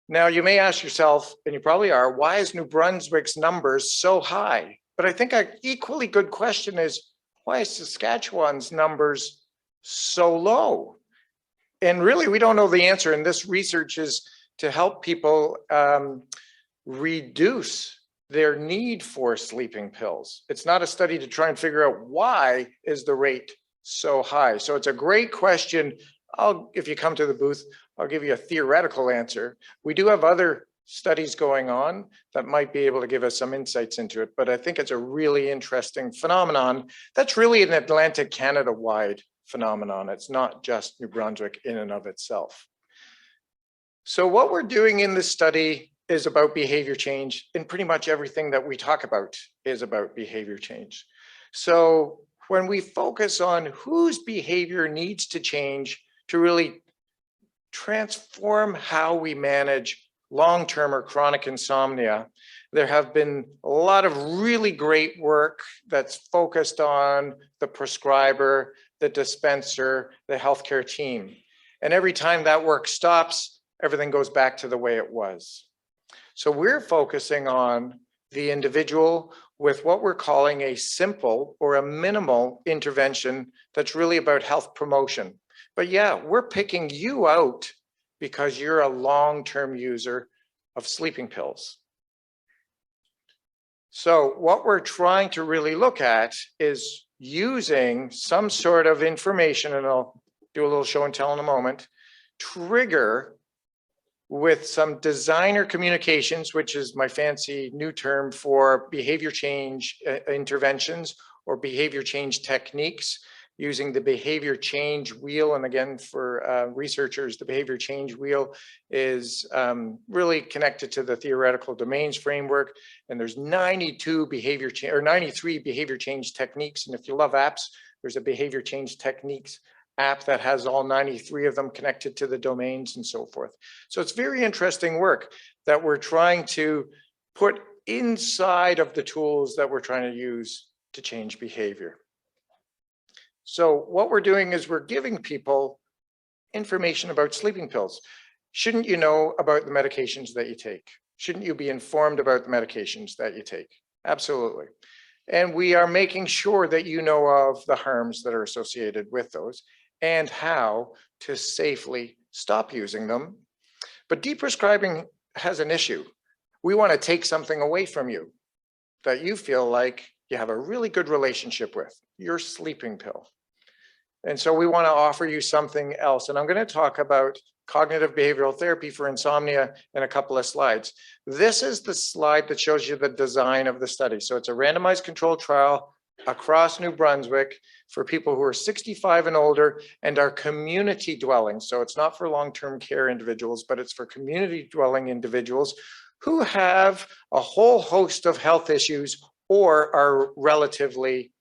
[SPEAKER 7] Now, you may ask yourself, and you probably are, why is New Brunswick's numbers so high? But I think an equally good question is, why is Saskatchewan's numbers so low? And really, we don't know the answer. And this research is to help people reduce their need for sleeping pills. It's not a study to try and figure out why is the rate so high. So it's a great question. If you come to the booth, I'll give you a theoretical answer. We do have other studies going on that might be able to give us some insights into it, but I think it's a really interesting phenomenon. That's really an Atlantic Canada-wide phenomenon. It's not just New Brunswick in and of itself. So what we're doing in this study is about behavior change, and pretty much everything that we talk about is about behavior change. So when we focus on whose behavior needs to change to really transform how we manage long-term or chronic insomnia, there have been a lot of really great work that's focused on the prescriber, the dispenser, the healthcare team. And every time that work stops, everything goes back to the way it was. So we're focusing on the individual with what we're calling a simple or a minimal intervention that's really about health promotion. But yeah, we're picking you out because you're a long-term user of sleeping pills. So what we're trying to really look at is using some sort of information, and I'll do a little show and tell in a moment, trigger with some designer communications, which is my fancy new term for behavior change interventions or behavior change techniques, using the behavior change wheel. And again, for researchers, the behavior change wheel is really connected to the theoretical domains framework. And there's 93 behavior change techniques. And if you love apps, there's a behavior change techniques app that has all 93 of them connected to the domains and so forth. So it's very interesting work that we're trying to put inside of the tools that we're trying to use to change behavior. So what we're doing is we're giving people information about sleeping pills. Shouldn't you know about the medications that you take? Shouldn't you be informed about the medications that you take? Absolutely. And we are making sure that you know of the harms that are associated with those and how to safely stop using them. But deprescribing has an issue. We want to take something away from you that you feel like you have a really good relationship with, your sleeping pill. And so we want to offer you something else. And I'm going to talk about cognitive behavioral therapy for insomnia in a couple of slides. This is the slide that shows you the design of the study. So it's a randomized controlled trial across New Brunswick for people who are 65 and older and are community dwelling. So it's not for long-term care individuals, but it's for community dwelling individuals who have a whole host of health issues or are relatively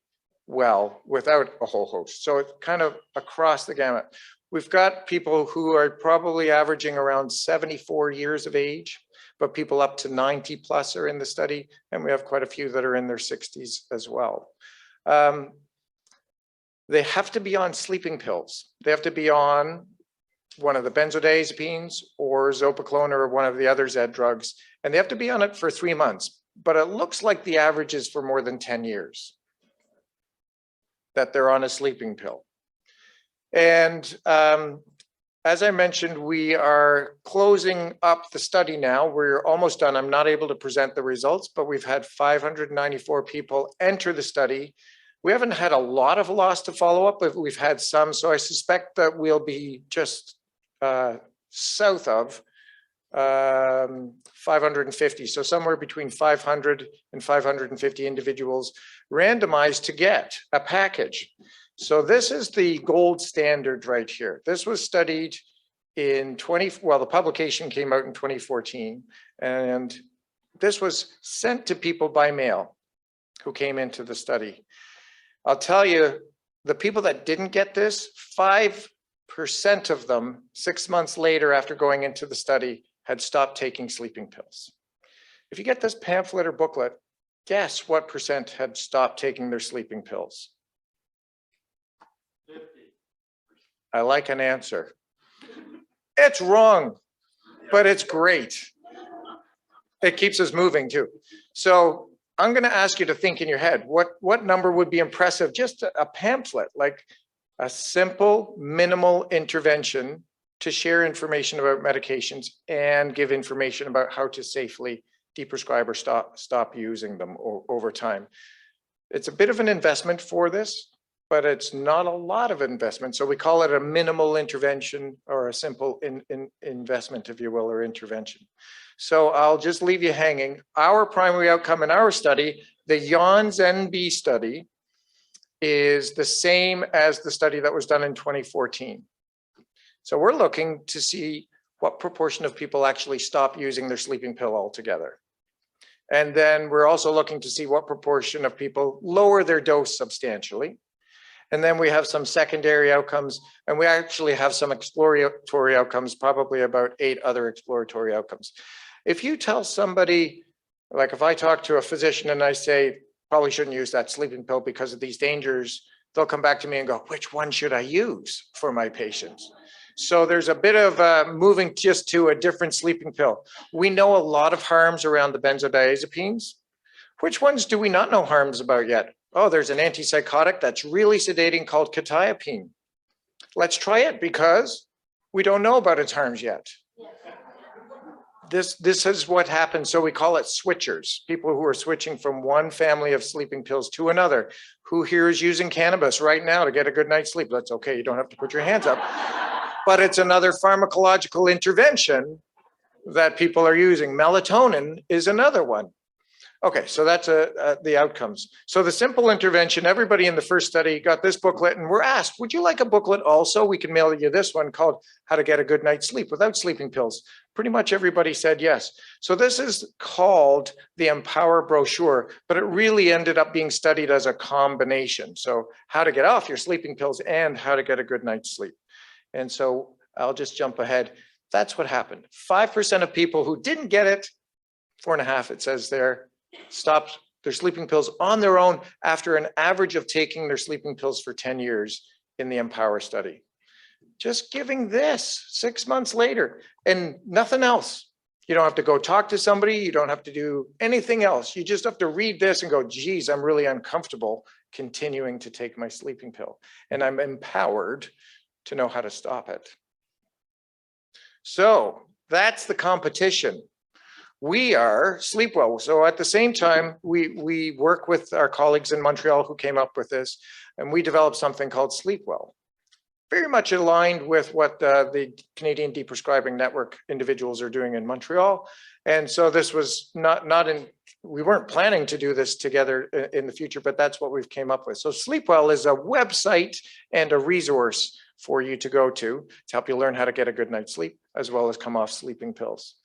[SPEAKER 7] well without a whole host. So it's kind of across the gamut. We've got people who are probably averaging around 74 years of age, but people up to 90 plus are in the study, and we have quite a few that are in their 60s as well. They have to be on sleeping pills. They have to be on one of the benzodiazepines or zopiclone or one of the other Z drugs, and they have to be on it for 3 months. But it looks like the average is for more than 10 years that they're on a sleeping pill. And as I mentioned, we are closing up the study now. We're almost done. I'm not able to present the results, but we've had 594 people enter the study. We haven't had a lot of loss to follow up, but we've had some. So I suspect that we'll be just south of 550. So somewhere between 500 and 550 individuals randomized to get a package. So this is the gold standard right here. This was studied in the publication came out in 2014, and this was sent to people by mail who came into the study. I'll tell you, the people that didn't get this, 5% of them 6 months later after going into the study had stopped taking sleeping pills. If you get this pamphlet or booklet, guess what percent had stopped taking their sleeping pills? 50. I like an answer. It's wrong.
[SPEAKER 10] but it's great. It keeps us moving too. So I'm going to ask you to think in your head, what number would be impressive? Just a pamphlet, like a simple, minimal intervention to share information about medications and give information about how to safely deprescribe or stop using them over time. It's a bit of an investment for this, but it's not a lot of investment. So we call it a minimal intervention or a simple investment, if you will, or intervention. So I'll just leave you hanging. Our primary outcome in our study, the Jans NB study, is the same as the study that was done in 2014. So we're looking to see what proportion of people actually stop using their sleeping pill altogether. And then we're also looking to see what proportion of people lower their dose substantially. And then we have some secondary outcomes, and we actually have some exploratory outcomes, probably about 8 other exploratory outcomes. If you tell somebody, like if I talk to a physician and I say, probably shouldn't use that sleeping pill because of these dangers, they'll come back to me and go, which one should I use for my patients? So there's a bit of moving just to a different sleeping pill. We know a lot of harms around the benzodiazepines. Which ones do we not know harms about yet? Oh, there's an antipsychotic that's really sedating called quetiapine. Let's try it because we don't know about its harms yet. This is what happens. So we call it switchers, people who are switching from one family of sleeping pills to another. Who here is using cannabis right now to get a good night's sleep? That's okay. You don't have to put your hands up. But it's another pharmacological intervention that people are using. Melatonin is another one. Okay, so that's the outcomes. So the simple intervention, everybody in the first study got this booklet and we're asked, would you like a booklet also? We can mail you this one called How to Get a Good Night's Sleep Without Sleeping Pills. Pretty much everybody said yes. So this is called the Empower brochure, but it really ended up being studied as a combination. So how to get off your sleeping pills and how to get a good night's sleep. And so I'll just jump ahead. That's what happened. 5% of people who didn't get it, 4.5 it says there, stopped their sleeping pills on their own after an average of taking their sleeping pills for 10 years in the Empower study. Just giving this 6 months later and nothing else. You don't have to go talk to somebody. You don't have to do anything else. You just have to read this and go, geez, I'm really uncomfortable continuing to take my sleeping pill. And I'm empowered to know how to stop it. So that's the competition. We are Sleepwell. So at the same time, we work with our colleagues in Montreal who came up with this, and we developed something called Sleepwell. Very much aligned with what the Canadian Deprescribing Network individuals are doing in Montreal. And so this was we weren't planning to do this together in the future, but that's what we've came up with. So Sleepwell is a website and a resource for you to go to help you learn how to get a good night's sleep, as well as come off sleeping pills.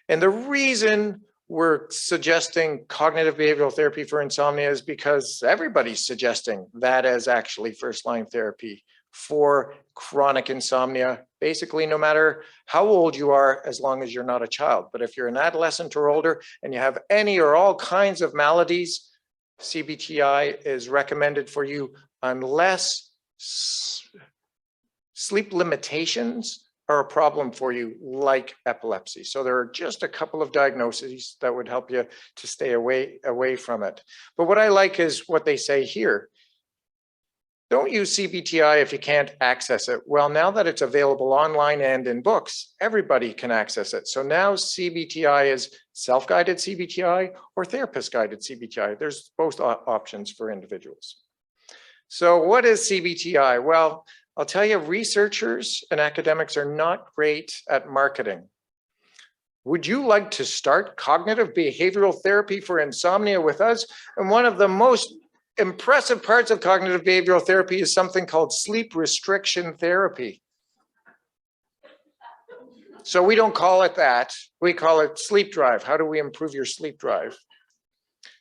[SPEAKER 10] And the reason we're suggesting cognitive behavioral therapy for insomnia is because everybody's suggesting that as actually first-line therapy for chronic insomnia, basically no matter how old you are, as long as you're not a child. But if you're an adolescent or older and you have any or all kinds of maladies, CBTI is recommended for you unless sleep limitations are a problem for you, like epilepsy. So there are just a couple of diagnoses that would help you to stay away from it. But what I like is what they say here. Don't use CBTI if you can't access it. Well, now that it's available online and in books, everybody can access it. So now CBTI is self-guided CBTI or therapist-guided CBTI. There's both options for individuals. So what is CBTI? Well, I'll tell you, researchers and academics are not great at marketing. Would you like to start cognitive behavioral therapy for insomnia with us? And one of the most impressive parts of cognitive behavioral therapy is something called sleep restriction therapy. So we don't call it that. We call it sleep drive. How do we improve your sleep drive?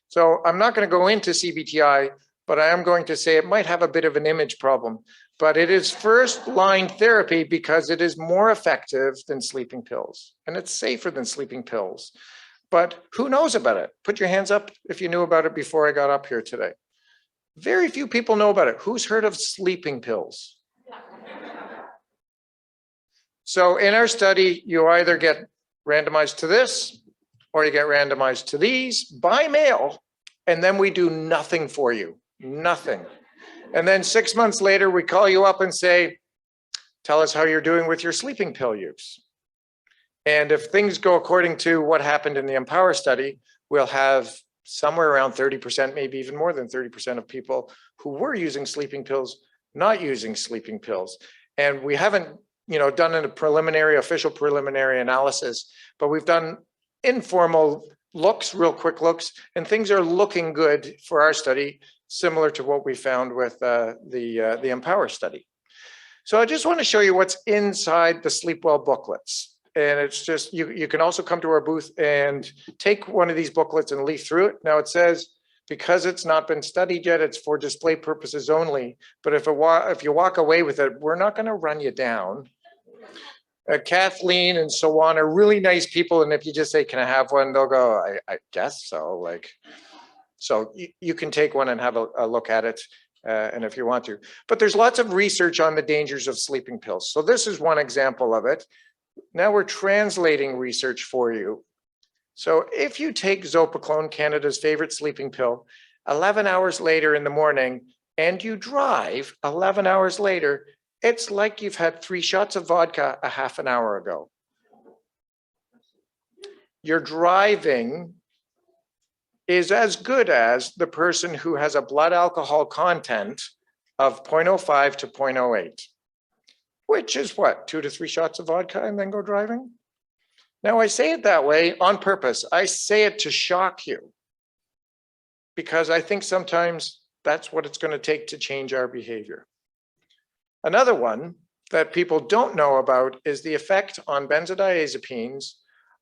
[SPEAKER 10] So I'm not going to go into CBTI, but I am going to say it might have a bit of an image problem. But it is first-line therapy because it is more effective than sleeping pills, and it's safer than sleeping pills. But who knows about it? Put your hands up if you knew about it before I got up here today. Very few people know about it. Who's heard of sleeping pills? So in our study, you either get randomized to this, or you get randomized to these by mail, and then we do nothing for you, nothing. And then 6 months later, we call you up and say, tell us how you're doing with your sleeping pill use. And if things go according to what happened in the Empower study, we'll have somewhere around 30%, maybe even more than 30% of people who were using sleeping pills, not using sleeping pills. And we haven't, done a preliminary, official preliminary analysis, but we've done informal looks, real quick looks, and things are looking good for our study, similar to what we found with the Empower study. So I just want to show you what's inside the Sleep Well booklets. And it's just, you can also come to our booth and take one of these booklets and leaf through it. Now it says, because it's not been studied yet, it's for display purposes only. But if you walk away with it, we're not going to run you down. Kathleen and so on are really nice people. And if you just say, can I have one? They'll go, I guess so. So you can take one and have a look at it. And if you want to, but there's lots of research on the dangers of sleeping pills. So this is one example of it. Now we're translating research for you. So if you take Zopiclone, Canada's favorite sleeping pill, 11 hours later in the morning, and you drive 11 hours later, it's like you've had 3 shots of vodka a half an hour ago. Your driving is as good as the person who has a blood alcohol content of 0.05 to 0.08, which is what, 2 to 3 shots of vodka and then go driving? Now I say it that way on purpose. I say it to shock you because I think sometimes that's what it's going to take to change our behavior. Another one that people don't know about is the effect on benzodiazepines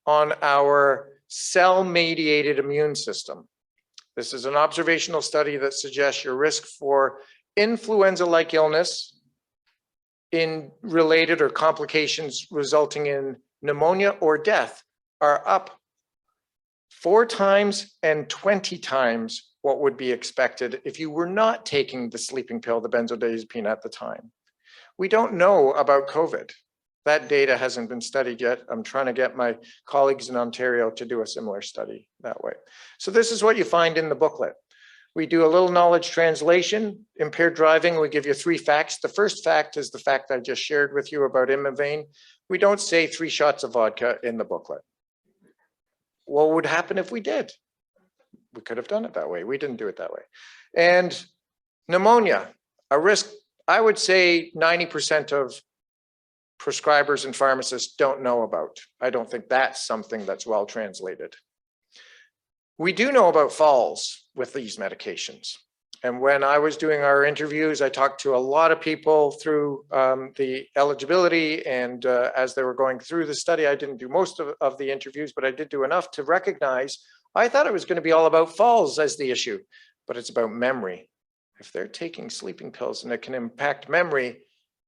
[SPEAKER 10] on our cell-mediated immune system. This is an observational study that suggests your risk for influenza-like illness in related or complications resulting in pneumonia or death are up 4 times and 20 times what would be expected if you were not taking the sleeping pill, the benzodiazepine at the time. We don't know about COVID. That data hasn't been studied yet. I'm trying to get my colleagues in Ontario to do a similar study that way. So this is what you find in the booklet. We do a little knowledge translation. Impaired driving, we give you 3 facts. The first fact is the fact I just shared with you about Imavane. We don't say 3 shots of vodka in the booklet. What would happen if we did? We could have done it that way. We didn't do it that way. And pneumonia, a risk, I would say 90% of prescribers and pharmacists don't know about. I don't think that's something that's well translated. We do know about falls with these medications. And when I was doing our interviews, I talked to a lot of people through the eligibility, and as they were going through the study, I didn't do most of the interviews, but I did do enough to recognize, I thought it was going to be all about falls as the issue, but it's about memory. If they're taking sleeping pills and it can impact memory,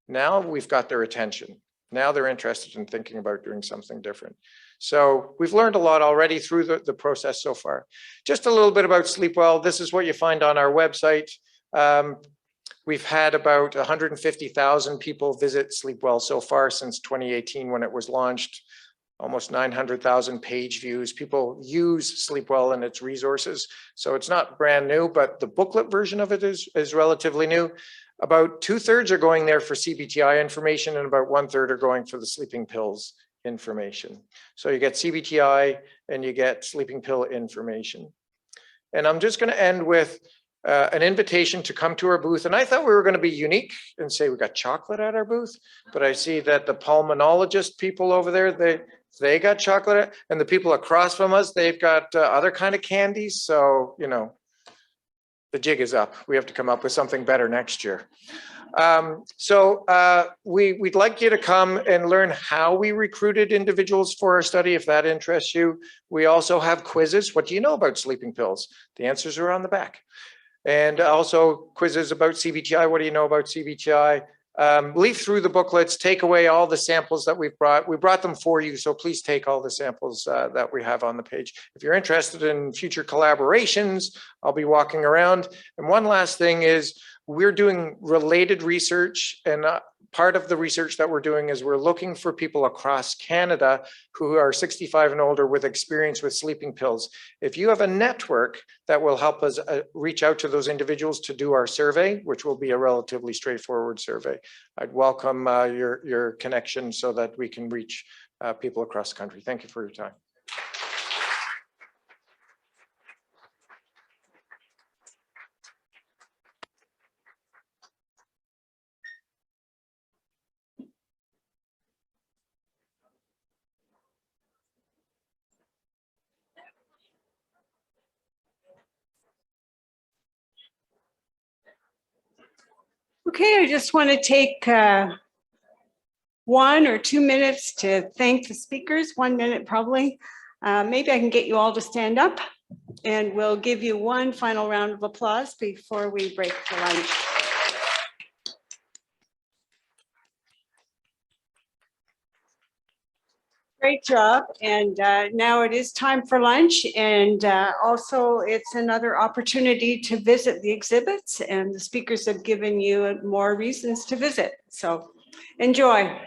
[SPEAKER 10] now we've got their attention. Now they're interested in thinking about doing something different. So we've learned a lot already through the process so far. Just a little bit about Sleep Well. This is what you find on our website. We've had about 150,000 people visit Sleep Well so far since 2018 when it was launched. Almost 900,000 page views. People use Sleep Well and its resources. So it's not brand new, but the booklet version of it is relatively new. About 2/3 are going there for CBTI information and about 1/3 are going for the sleeping pills information. So you get CBTI and you get sleeping pill information. And I'm just going to end with an invitation to come to our booth. And I thought we were going to be unique and say we got chocolate at our booth, but I see that the pulmonologist people over there, they got chocolate, and the people across from us, they've got other kind of candies. So, you know, the jig is up. We have to come up with something better next year. We'd like you to come and learn how we recruited individuals for our study, if that interests you. We also have quizzes. What do you know about sleeping pills? The answers are on the back. And also quizzes about CBTI. What do you know about CBTI? Leaf through the booklets, take away all the samples that we've brought. We brought them for you, so please take all the samples that we have on the page. If you're interested in future collaborations, I'll be walking around. And one last thing is we're doing related research, and part of the research that we're doing is we're looking for people across Canada who are 65 and older with experience with sleeping pills. If you have a network that will help us reach out to those individuals to do our survey, which will be a relatively straightforward survey, I'd welcome your connection so that we can reach people across the country. Thank you for your time.
[SPEAKER 1] Okay, I just want to take 1 or 2 minutes to thank the speakers, 1 minute probably. Maybe I can get you all to stand up and we'll give you one final round of applause before we break for lunch. Great job. And now it is time for lunch. And also it's another opportunity to visit the exhibits, and the speakers have given you more reasons to visit. So enjoy.